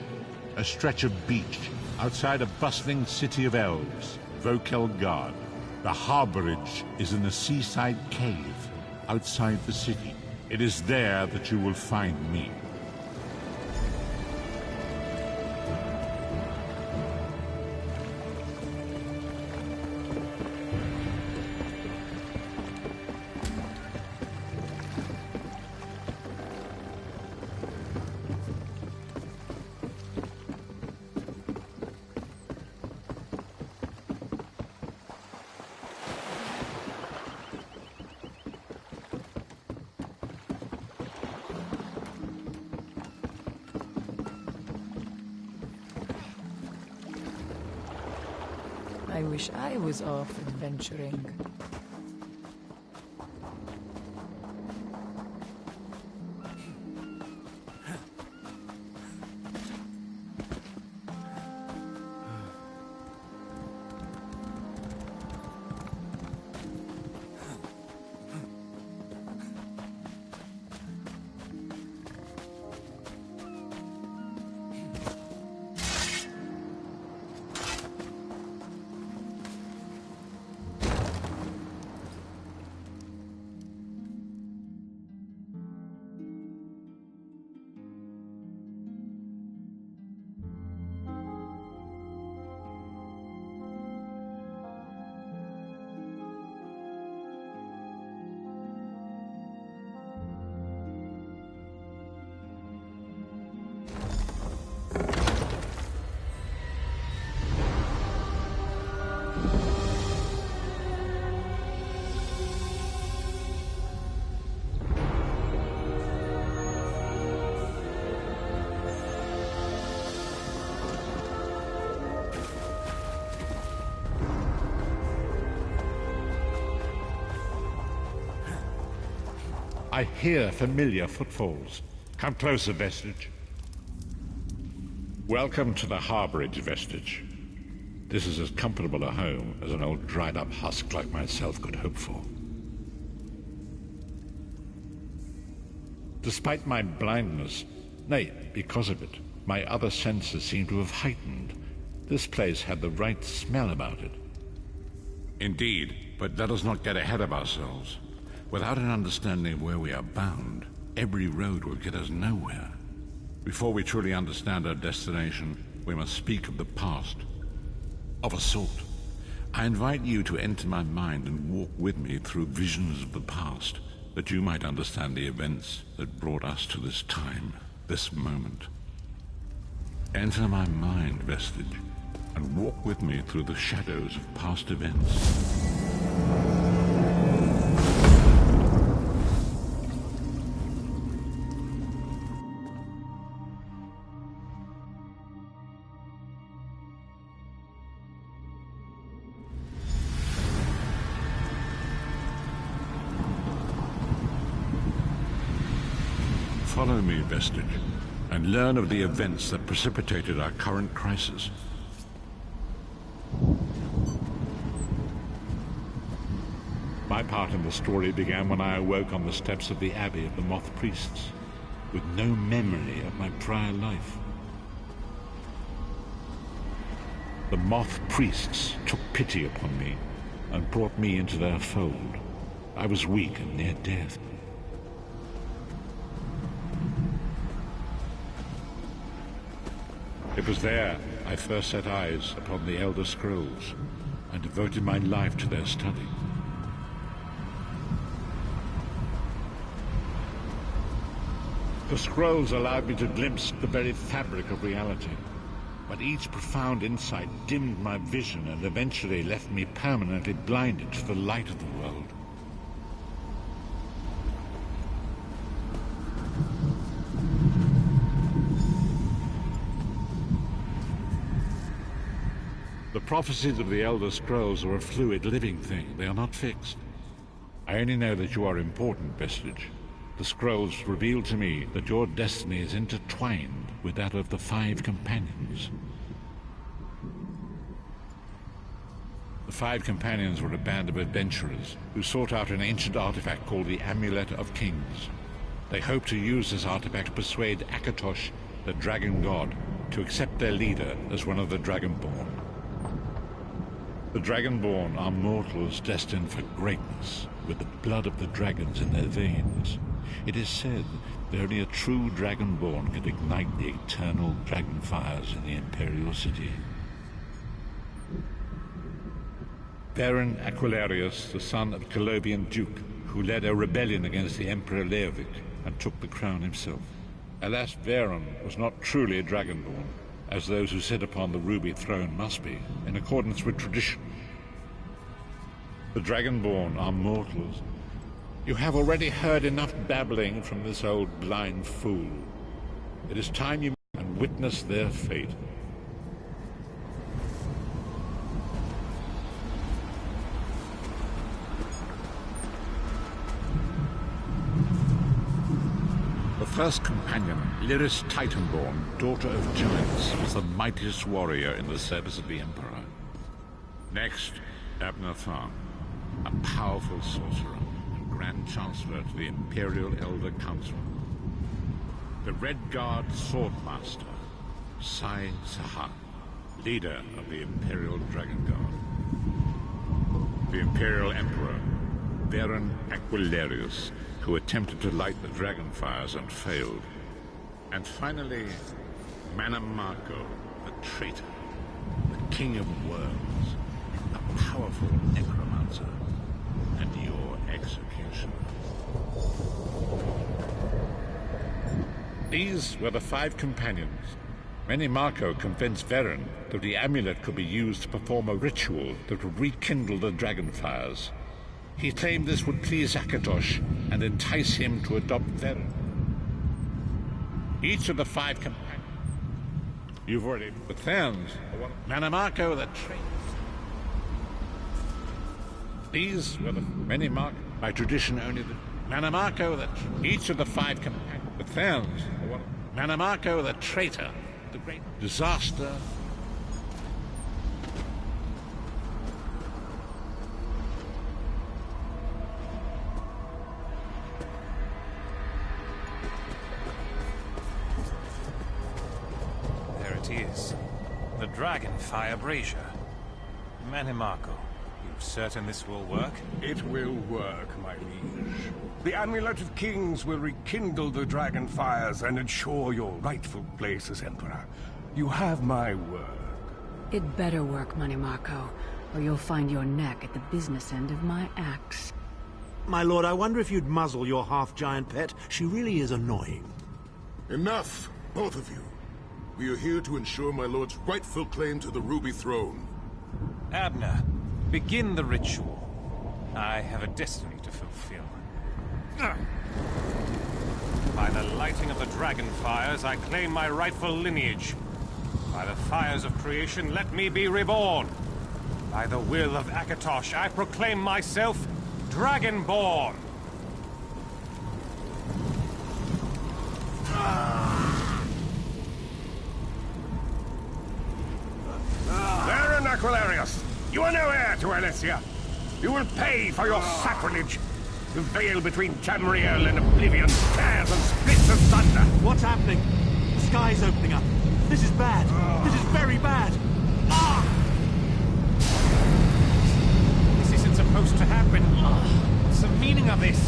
S3: a stretch of beach, outside a bustling city of elves, Vokelgard. The harborage is in a seaside cave outside the city. It is there that you will find me.
S23: I wish I was off adventuring.
S3: I hear familiar footfalls. Come closer, Vestige. Welcome to the harborage, Vestige. This is as comfortable a home as an old dried-up husk like myself could hope for. Despite my blindness, nay, because of it, my other senses seem to have heightened. This place had the right smell about it. Indeed, but let us not get ahead of ourselves. Without an understanding of where we are bound, every road will get us nowhere. Before we truly understand our destination, we must speak of the past. Of a sort. I invite you to enter my mind and walk with me through visions of the past, that you might understand the events that brought us to this time, this moment. Enter my mind, Vestige, and walk with me through the shadows of past events. Follow me, Vestige, and learn of the events that precipitated our current crisis. My part in the story began when I awoke on the steps of the Abbey of the Moth Priests, with no memory of my prior life. The Moth Priests took pity upon me and brought me into their fold. I was weak and near death. It was there I first set eyes upon the Elder Scrolls and devoted my life to their study. The scrolls allowed me to glimpse the very fabric of reality, but each profound insight dimmed my vision and eventually left me permanently blinded to the light of the world. The prophecies of the Elder Scrolls are a fluid, living thing. They are not fixed. I only know that you are important, Vestige. The scrolls reveal to me that your destiny is intertwined with that of the Five Companions. The Five Companions were a band of adventurers who sought out an ancient artifact called the Amulet of Kings. They hoped to use this artifact to persuade Akatosh, the dragon god, to accept their leader as one of the Dragonborn. The Dragonborn are mortals destined for greatness, with the blood of the dragons in their veins. It is said that only a true Dragonborn can ignite the eternal dragon fires in the Imperial City. Varen Aquilarius, the son of Colovian Duke, who led a rebellion against the Emperor Leovic and took the crown himself. Alas, Varen was not truly a Dragonborn, as those who sit upon the ruby throne must be, in accordance with tradition. The Dragonborn are mortals. You have already heard enough babbling from this old blind fool. It is time you and witness their fate. The first companion, Lyris Titanborn, daughter of giants, was the mightiest warrior in the service of the Emperor. Next, Abner Tharn, a powerful sorcerer and Grand Chancellor to the Imperial Elder Council. The Red Guard Swordmaster, Sai Sahan, leader of the Imperial Dragon Guard. The Imperial Emperor, Varen Aquilarius, who attempted to light the dragon fires and failed. And finally, Manamako, the traitor, the king of worms, a powerful necromancer, and your executioner. These were the Five Companions. Manamako convinced Varen that the amulet could be used to perform a ritual that would rekindle the dragon fires. He claimed this would please Akatosh and entice him to adopt Varen. Each of the Five Companions. You've already... The Therns. Manamako the traitor. These were the Manamako. By tradition only the... Manamako, each of the 5 companions, the Therns, Manamako, the traitor, the great disaster.
S7: There it is. The Dragonfire Brazier. Manamako, you certain this will work?
S12: It will work, my liege. The Amulet of Kings will rekindle the dragon fires and ensure your rightful place as Emperor. You have my word.
S17: It better work, Manamako, or you'll find your neck at the business end of my axe.
S14: My lord, I wonder if you'd muzzle your half-giant pet. She really is annoying.
S2: Enough, both of you. We are here to ensure my lord's rightful claim to the Ruby Throne.
S7: Abner, begin the ritual. I have a destiny to fulfill. By the lighting of the dragon fires, I claim my rightful lineage. By the fires of creation, let me be reborn. By the will of Akatosh, I proclaim myself Dragonborn.
S12: Baron Aquilarius, you are no heir to Alessia. You will pay for your sacrilege. The veil between Tamriel and Oblivion tears and splits asunder.
S14: What's happening? The sky's opening up. This is bad. This is very bad.
S7: This isn't supposed to happen. What's the meaning of this?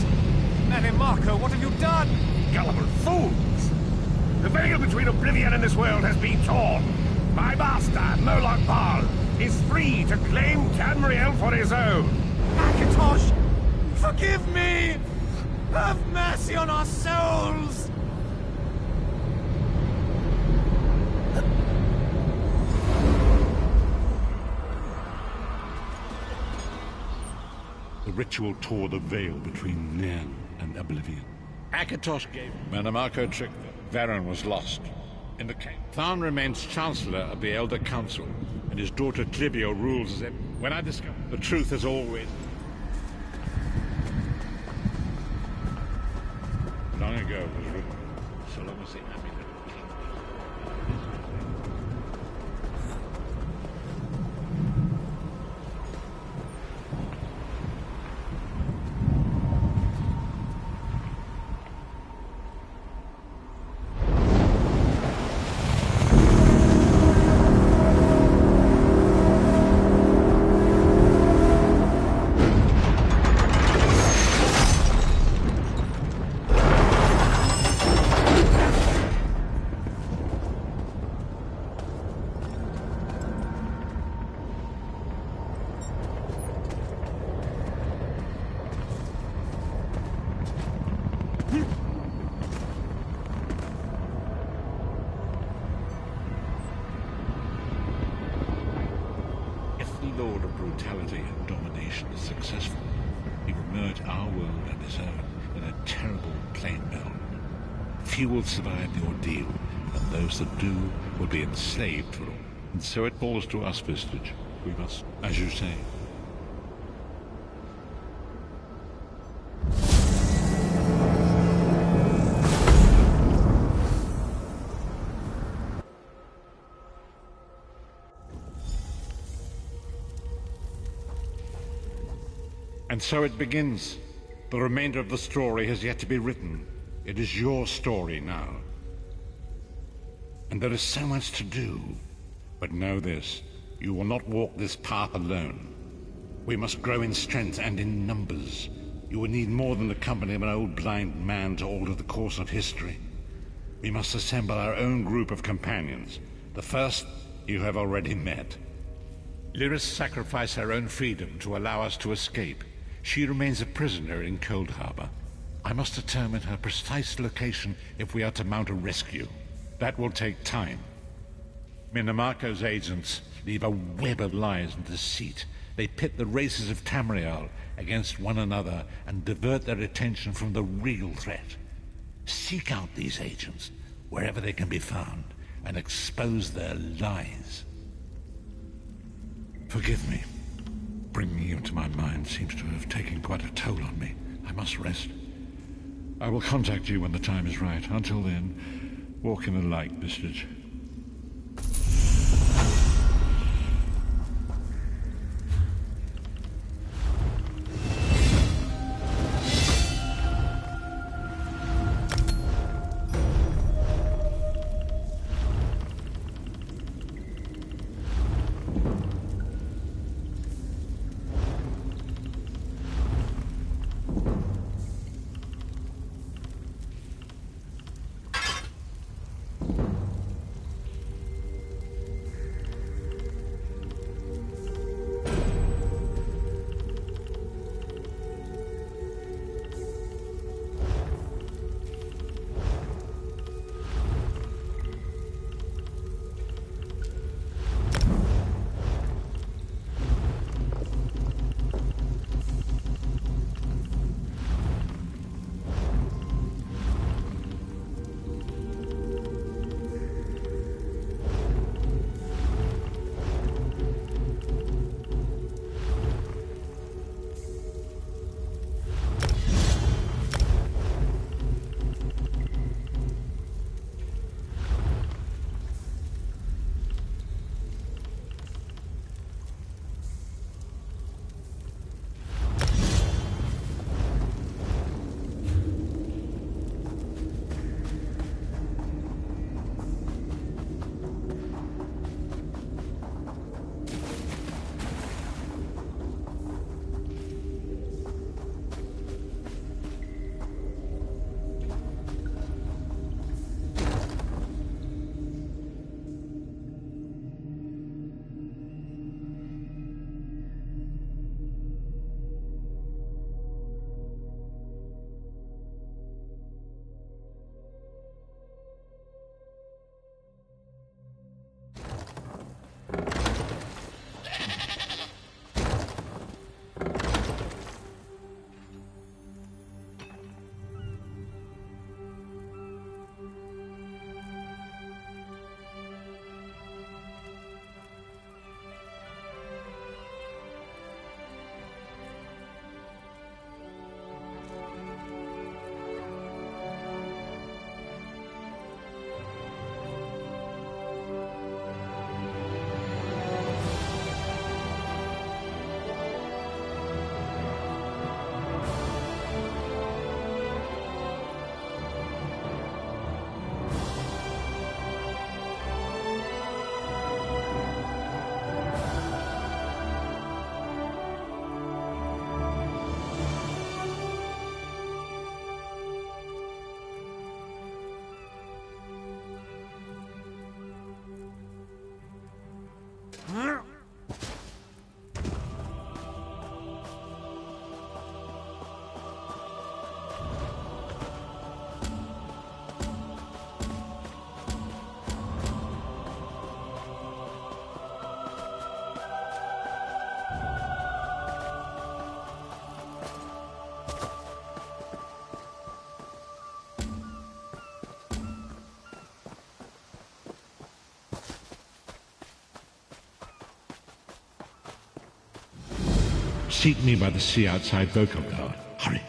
S7: Manamako, what have you done?
S12: Gullible fools! The veil between Oblivion and this world has been torn. My master, Moloch Bal, is free to claim Tamriel for his own.
S7: Akatosh, forgive me! Have mercy on our souls!
S3: The ritual tore the veil between Nern and Oblivion. Akatosh gave Manamako tricked them. Varen was lost. In the cave, Tharn remains Chancellor of the Elder Council, and his daughter Clivio rules as Emperor. When I discovered the truth as always... Long ago was written, so long as the amulet of King. Lord of brutality and domination is successful, he will merge our world and his own in a terrible plain belt. Few will survive the ordeal, and those that do will be enslaved for all. And so it falls to us, Vestige. We must, as you say, and so it begins. The remainder of the story has yet to be written. It is your story now. And there is so much to do. But know this, you will not walk this path alone. We must grow in strength and in numbers. You will need more than the company of an old blind man to alter the course of history. We must assemble our own group of companions. The first you have already met. Lyris sacrificed her own freedom to allow us to escape. She remains a prisoner in Cold Harbor. I must determine her precise location if we are to mount a rescue. That will take time. Minamako's agents leave a web of lies and deceit. They pit the races of Tamriel against one another and divert their attention from the real threat. Seek out these agents wherever they can be found and expose their lies. Forgive me. Bringing you to my mind seems to have taken quite a toll on me. I must rest. I will contact you when the time is right. Until then, walk in the light, Bistich. Seek me by the sea outside Vokogard. Hurry.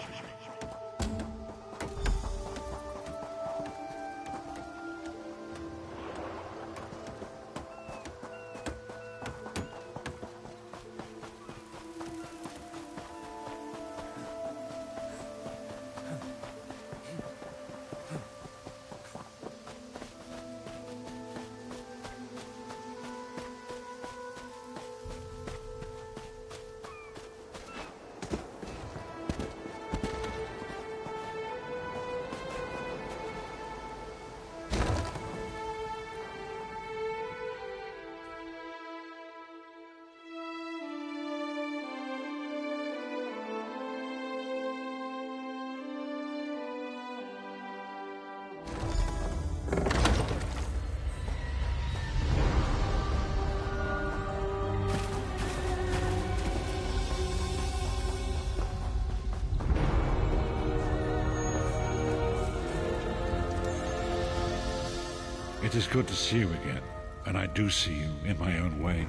S3: It is good to see you again, and I do see you in my own way.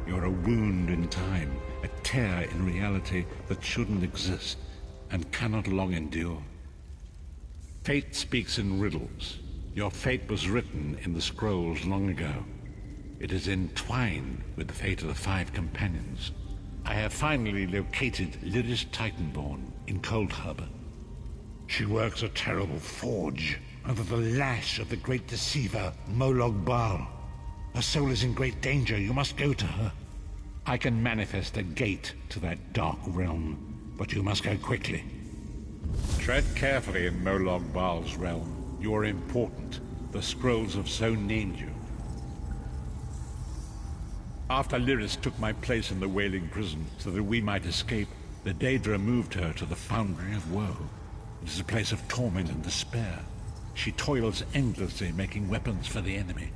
S3: You're a wound in time, a tear in reality that shouldn't exist and cannot long endure. Fate speaks in riddles. Your fate was written in the scrolls long ago. It is entwined with the fate of the 5 companions. I have finally located Lyris Titanborn in Cold Harbor. She works a terrible forge under the lash of the great deceiver, Molag Bal. Her soul is in great danger. You must go to her. I can manifest a gate to that dark realm, but you must go quickly. Tread carefully in Molag Bal's realm. You are important. The scrolls have so named you. After Lyris took my place in the Wailing Prison so that we might escape, the Daedra moved her to the Foundry of Woe. It is a place of torment and despair. She toils endlessly making weapons for the enemy.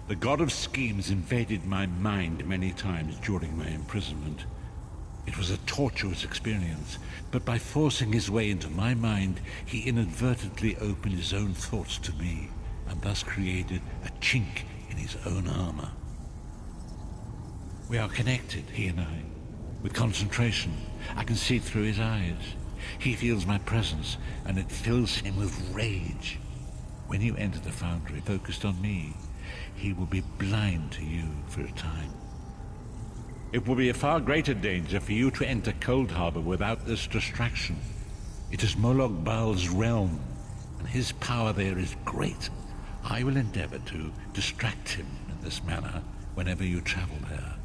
S3: The God of Schemes invaded my mind many times during my imprisonment. It was a tortuous experience, but by forcing his way into my mind, he inadvertently opened his own thoughts to me, and thus created a chink in his own armor. We are connected, he and I. With concentration, I can see through his eyes. He feels my presence, and it fills him with rage. When you enter the Foundry focused on me, he will be blind to you for a time. It will be a far greater danger for you to enter Cold Harbor without this distraction. It is Molag Bal's realm, and his power there is great. I will endeavor to distract him in this manner whenever you travel there.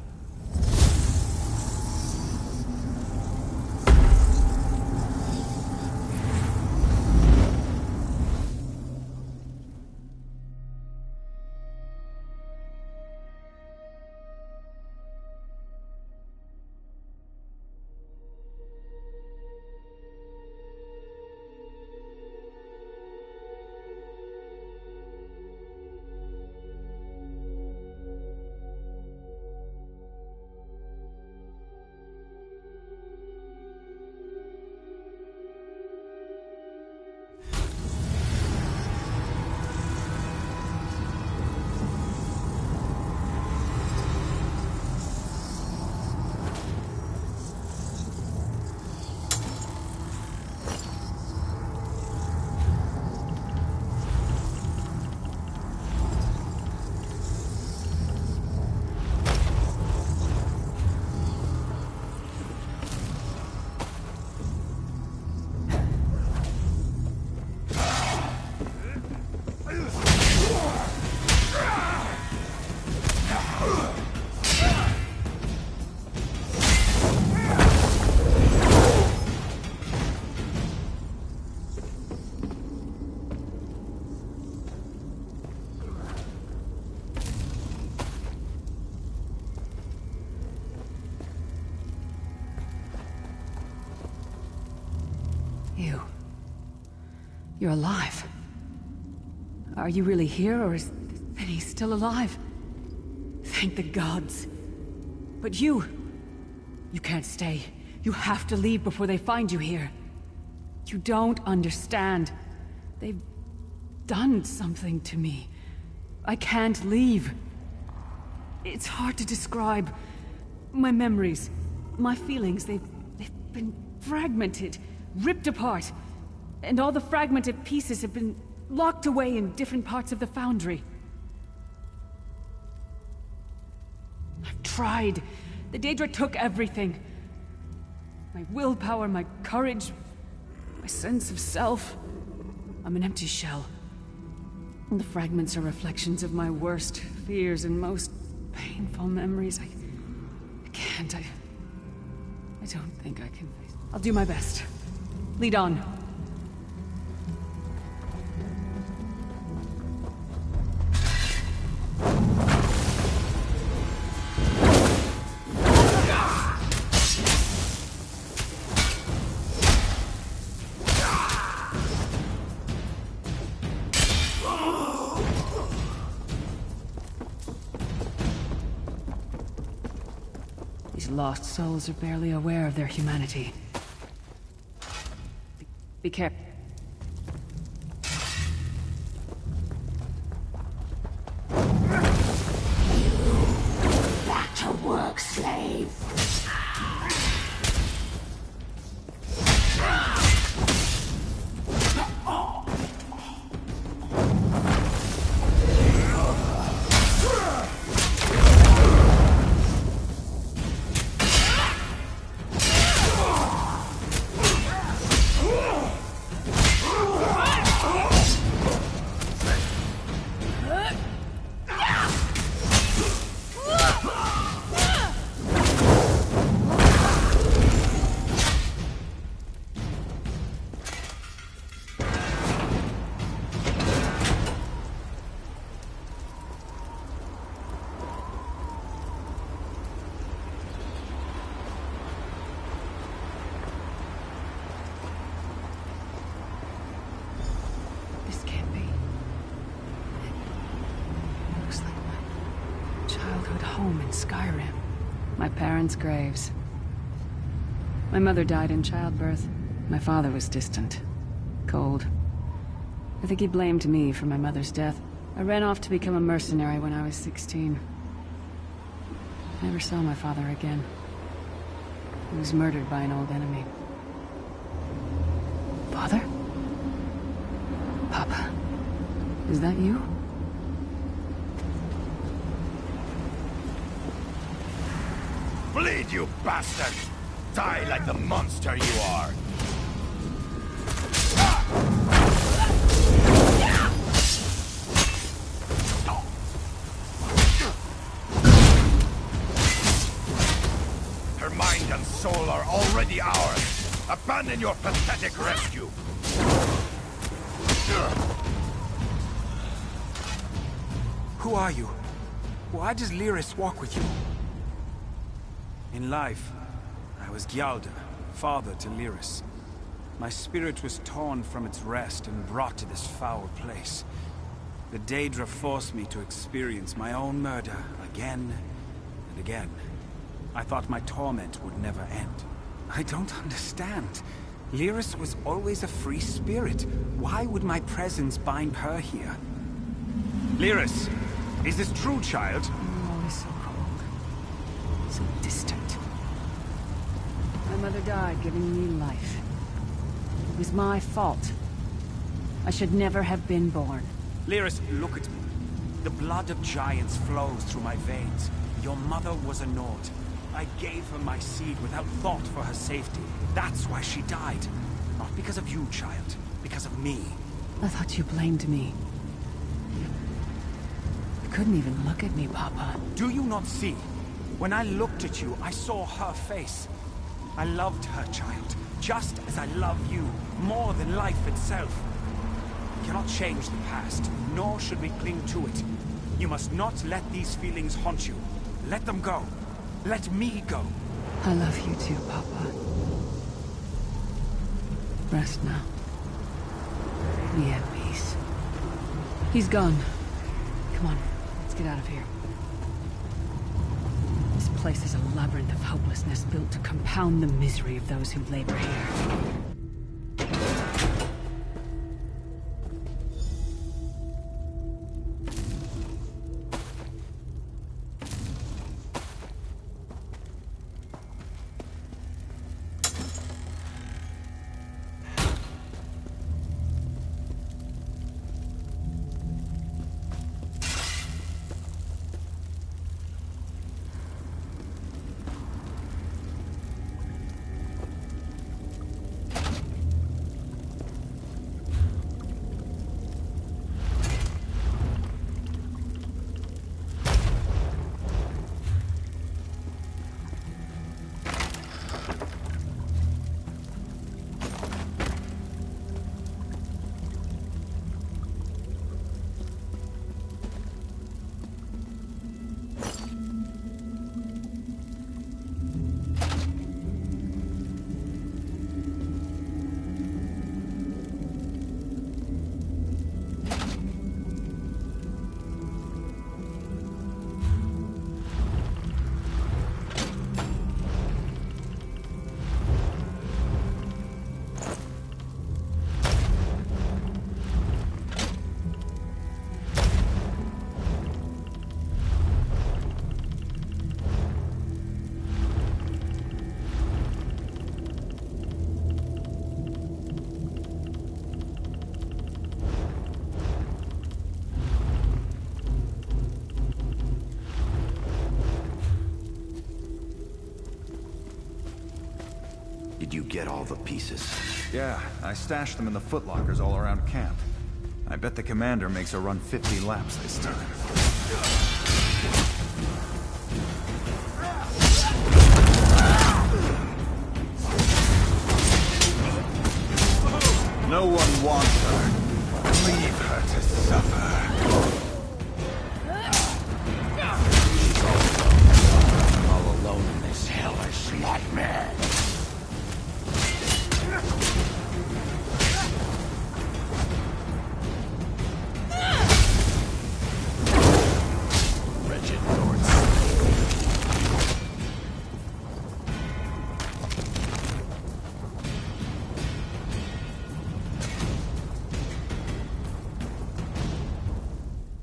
S17: You're alive. Are you really here, or is Vinny still alive? Thank the gods. But you can't stay. You have to leave before they find you here. You don't understand. They've done something to me. I can't leave. It's hard to describe. My memories, my feelings, they've been fragmented, ripped apart. And all the fragmented pieces have been locked away in different parts of the Foundry. I've tried. The Daedra took everything. My willpower, my courage, my sense of self. I'm an empty shell. And the fragments are reflections of my worst fears and most painful memories. I can't. I don't think I can. I'll do my best. Lead on. These lost souls are barely aware of their humanity. Be careful.
S5: Back to work, slave.
S17: Skyrim. My parents' graves. My mother died in childbirth. My father was distant. Cold. I think he blamed me for my mother's death. I ran off to become a mercenary when I was 16. I never saw my father again. He was murdered by an old enemy. Father? Papa? Is that you?
S12: Bleed, you bastard! Die like the monster you are! Her mind and soul are already ours. Abandon your pathetic rescue.
S5: Who are you? Why does Lyris walk with you? In life, I was Gjaldr, father to Lyris. My spirit was torn from its rest and brought to this foul place. The Daedra forced me to experience my own murder again and again. I thought my torment would never end. I don't understand. Lyris was always a free spirit. Why would my presence bind her here? Lyris, is this true, child?
S17: You're always so cold. So distant. My mother died giving me life. It was my fault. I should never have been born.
S5: Lyris, look at me. The blood of giants flows through my veins. Your mother was a Nord. I gave her my seed without thought for her safety. That's why she died. Not because of you, child. Because of me.
S17: I thought you blamed me. You couldn't even look at me, Papa.
S5: Do you not see? When I looked at you, I saw her face. I loved her, child. Just as I love you. More than life itself. We cannot change the past, nor should we cling to it. You must not let these feelings haunt you. Let them go. Let me go.
S17: I love you too, Papa. Rest now. Be at peace. He's gone. Come on, let's get out of here. This place is a labyrinth of hopelessness built to compound the misery of those who labor here.
S6: Did you get all the pieces?
S8: Yeah, I stashed them in the footlockers all around camp. I bet the commander makes her run 50 laps this time. No one wants her. Leave her to suffer.
S12: All alone in this hellish nightmare. Wretched Lord.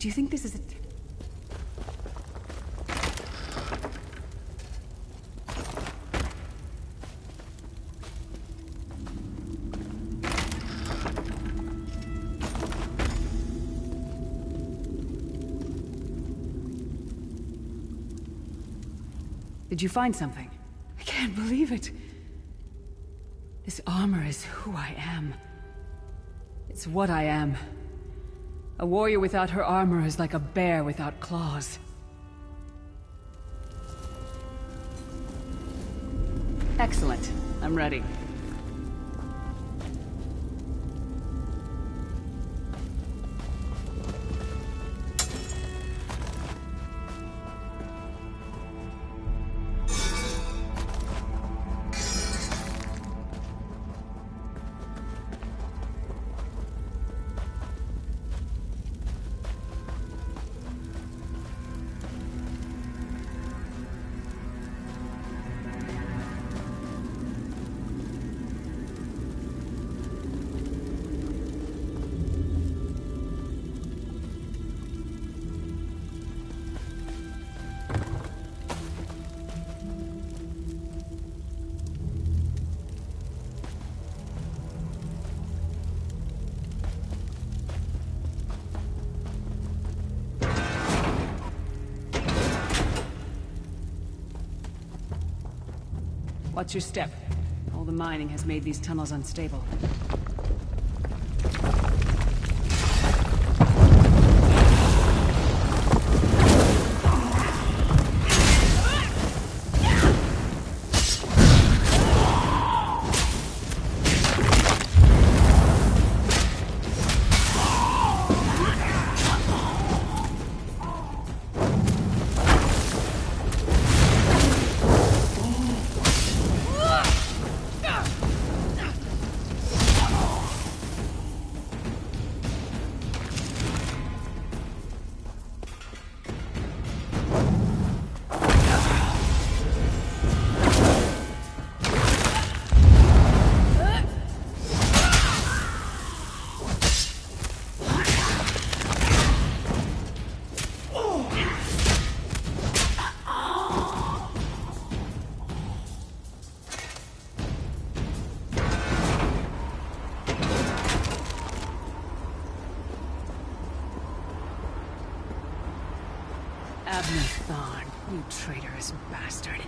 S17: Do you think this is a... Did you find something? I can't believe it. This armor is who I am. It's what I am. A warrior without her armor is like a bear without claws. Excellent. I'm ready. Watch your step. All the mining has made these tunnels unstable. Abner Thorn, you traitorous bastard.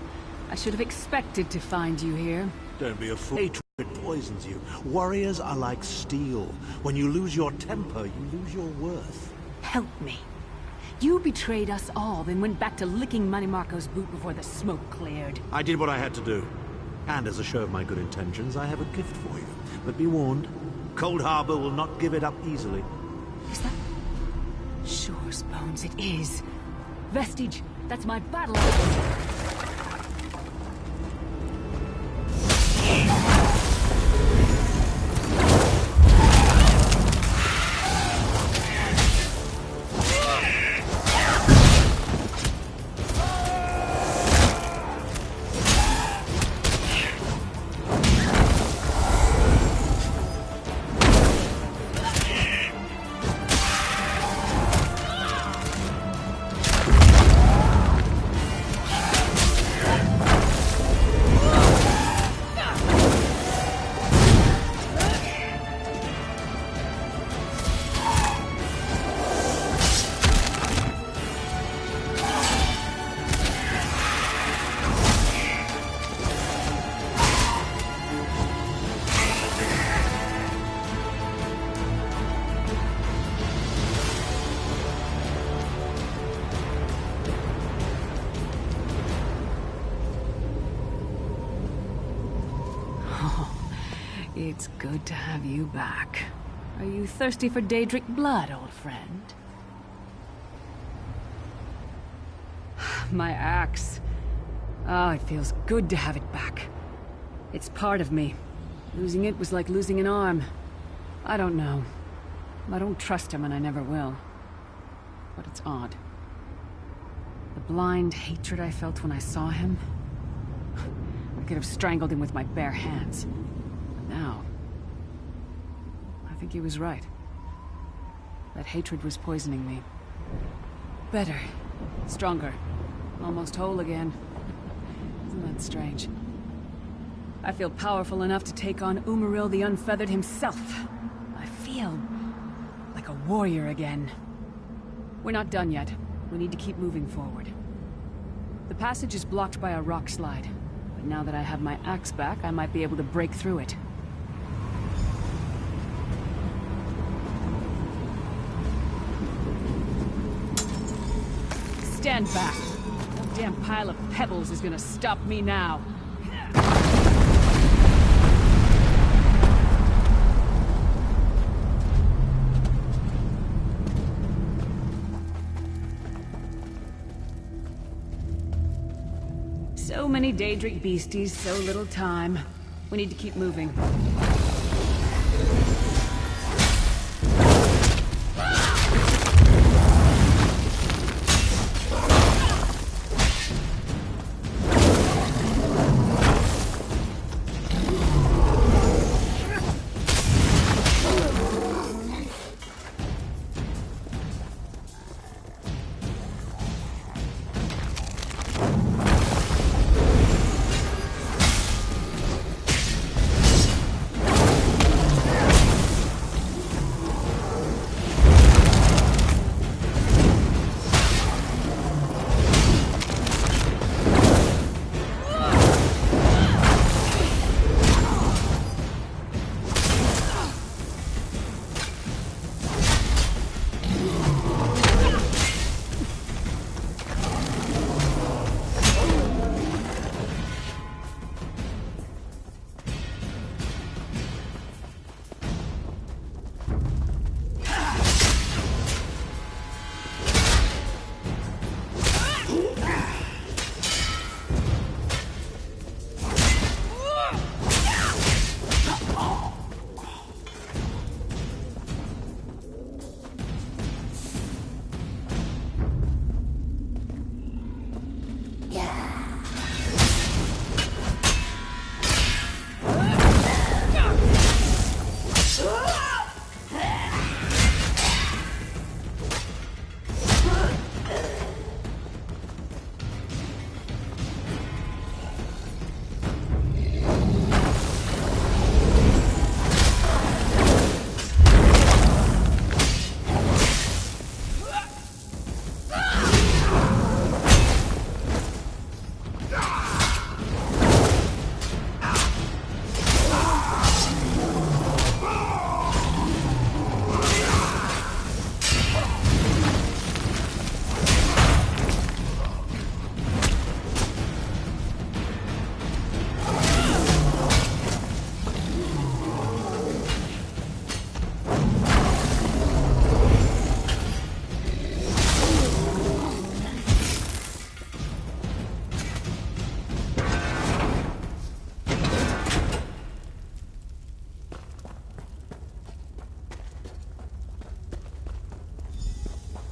S17: I should have expected to find you here.
S14: Don't be a fool. Hatred poisons you. Warriors are like steel. When you lose your temper, you lose your worth.
S17: Help me. You betrayed us all, then went back to licking Manny Marco's boot before the smoke cleared.
S14: I did what I had to do. And as a show of my good intentions, I have a gift for you. But be warned, Cold Harbor will not give it up easily.
S17: Is that... Shore's bones, it is. Vestige, that's my battle It's good to have you back. Are you thirsty for Daedric blood, old friend? My axe. Oh, it feels good to have it back. It's part of me. Losing it was like losing an arm. I don't know. I don't trust him, and I never will. But it's odd. The blind hatred I felt when I saw him... I could have strangled him with my bare hands. But now... I think he was right. That hatred was poisoning me. better. Stronger. Almost whole again. Isn't that strange? I feel powerful enough to take on Umaril the Unfeathered himself. I feel like a warrior again. We're not done yet. We need to keep moving forward. The passage is blocked by a rock slide, but now that I have my axe back, I might be able to break through it. Stand back. That damn pile of pebbles is gonna stop me now. So many Daedric beasties, so little time. We need to keep moving.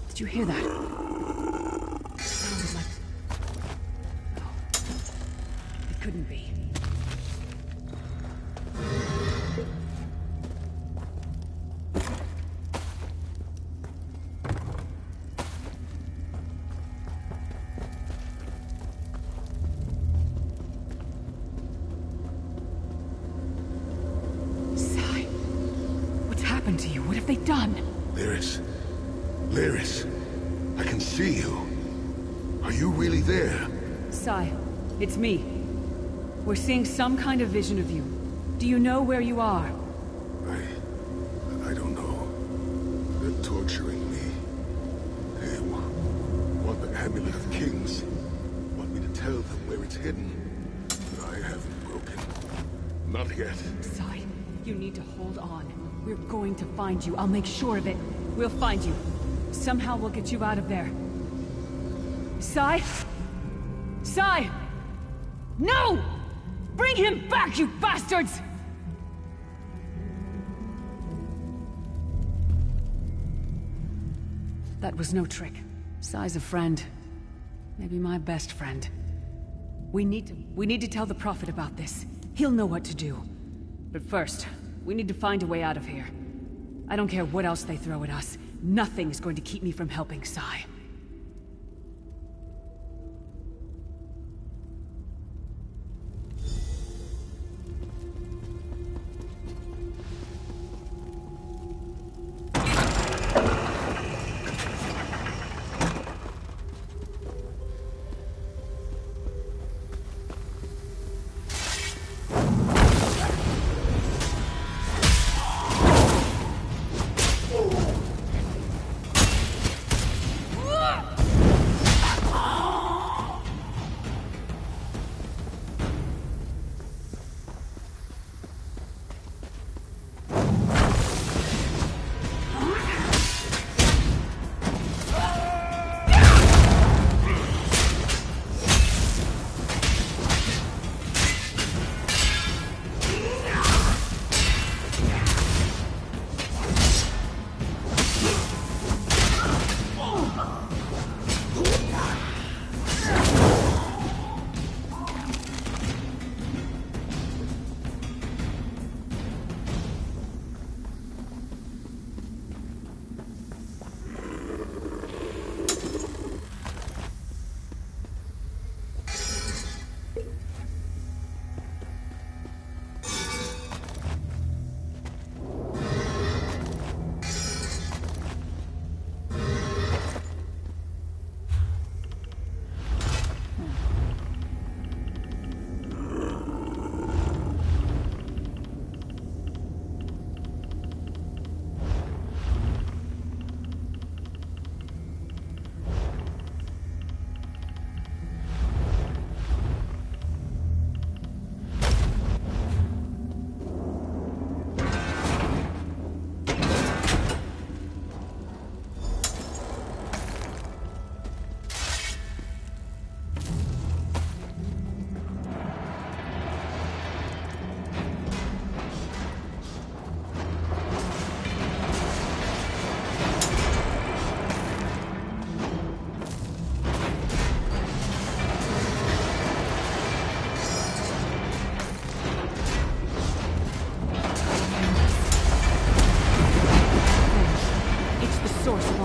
S17: Did you hear that? Sounded like... No. It couldn't be. Sai, what's happened to you? What have they done?
S2: Lyris. Lyris, I can see you. Are you really there?
S17: Sai, it's me. We're seeing some kind of vision of you. Do you know where you are?
S2: I don't know. They're torturing me. They want the Amulet of Kings. Want me to tell them where it's hidden. But I haven't broken. Not yet.
S17: Sai, you need to hold on. We're going to find you. I'll make sure of it. We'll find you. Somehow we'll get you out of there. Sai? Sai! No! Bring him back, you bastards! That was no trick. Sai's a friend. Maybe my best friend. We need to tell the Prophet about this. He'll know what to do. But first, we need to find a way out of here. I don't care what else they throw at us. Nothing is going to keep me from helping Sai.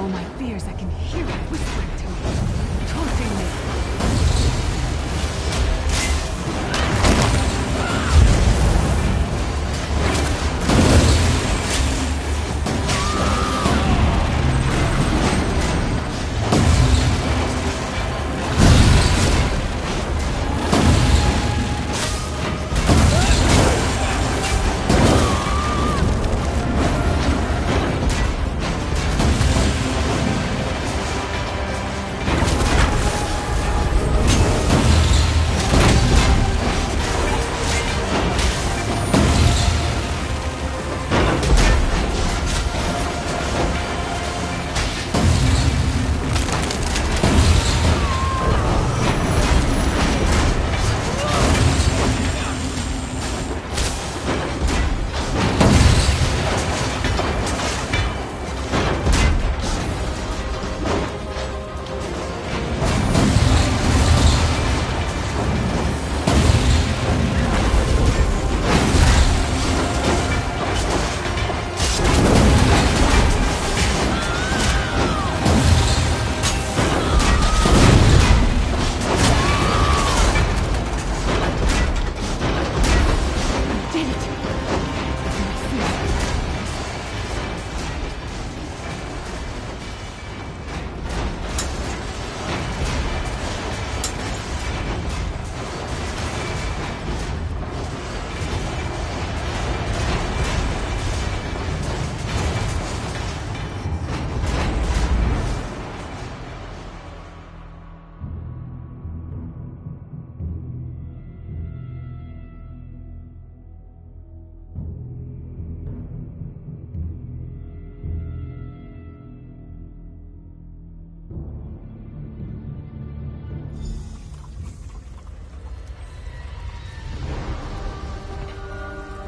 S17: all my fears, I can hear it whispering to me, taunting me.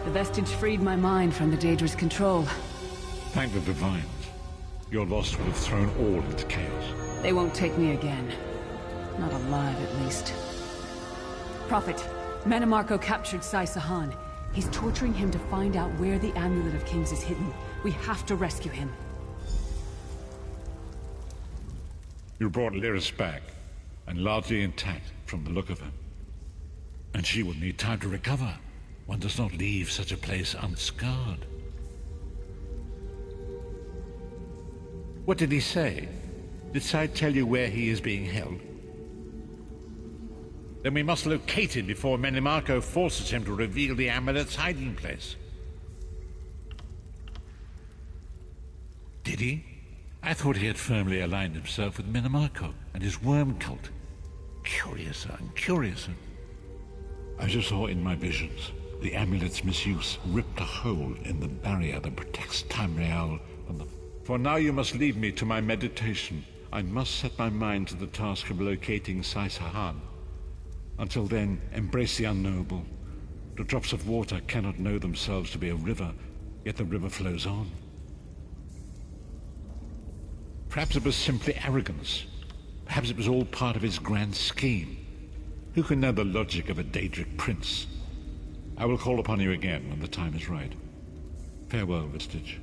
S17: The vestige freed my mind from the Daedra's control.
S3: Thank the Divines. Your loss would have thrown all into chaos.
S17: They won't take me again. Not alive, at least. Prophet, Mannimarco captured Sai Sahan. He's torturing him to find out where the Amulet of Kings is hidden. We have to rescue him.
S3: You brought Lyris back, and largely intact from the look of her. And she will need time to recover. One does not leave such a place unscarred. What did he say? Did Sai tell you where he is being held? Then we must locate him before Mannimarco forces him to reveal the amulet's hiding place. Did he? I thought he had firmly aligned himself with Mannimarco and his worm cult. Curiouser and curiouser. As you saw in my visions, the amulet's misuse ripped a hole in the barrier that protects Tamriel from the... For now you must leave me to my meditation. I must set my mind to the task of locating Sai Sahan. Until then, embrace the unknowable. The drops of water cannot know themselves to be a river, yet the river flows on. Perhaps it was simply arrogance. Perhaps it was all part of his grand scheme. Who can know the logic of a Daedric prince? I will call upon you again when the time is right. Farewell, Vestige.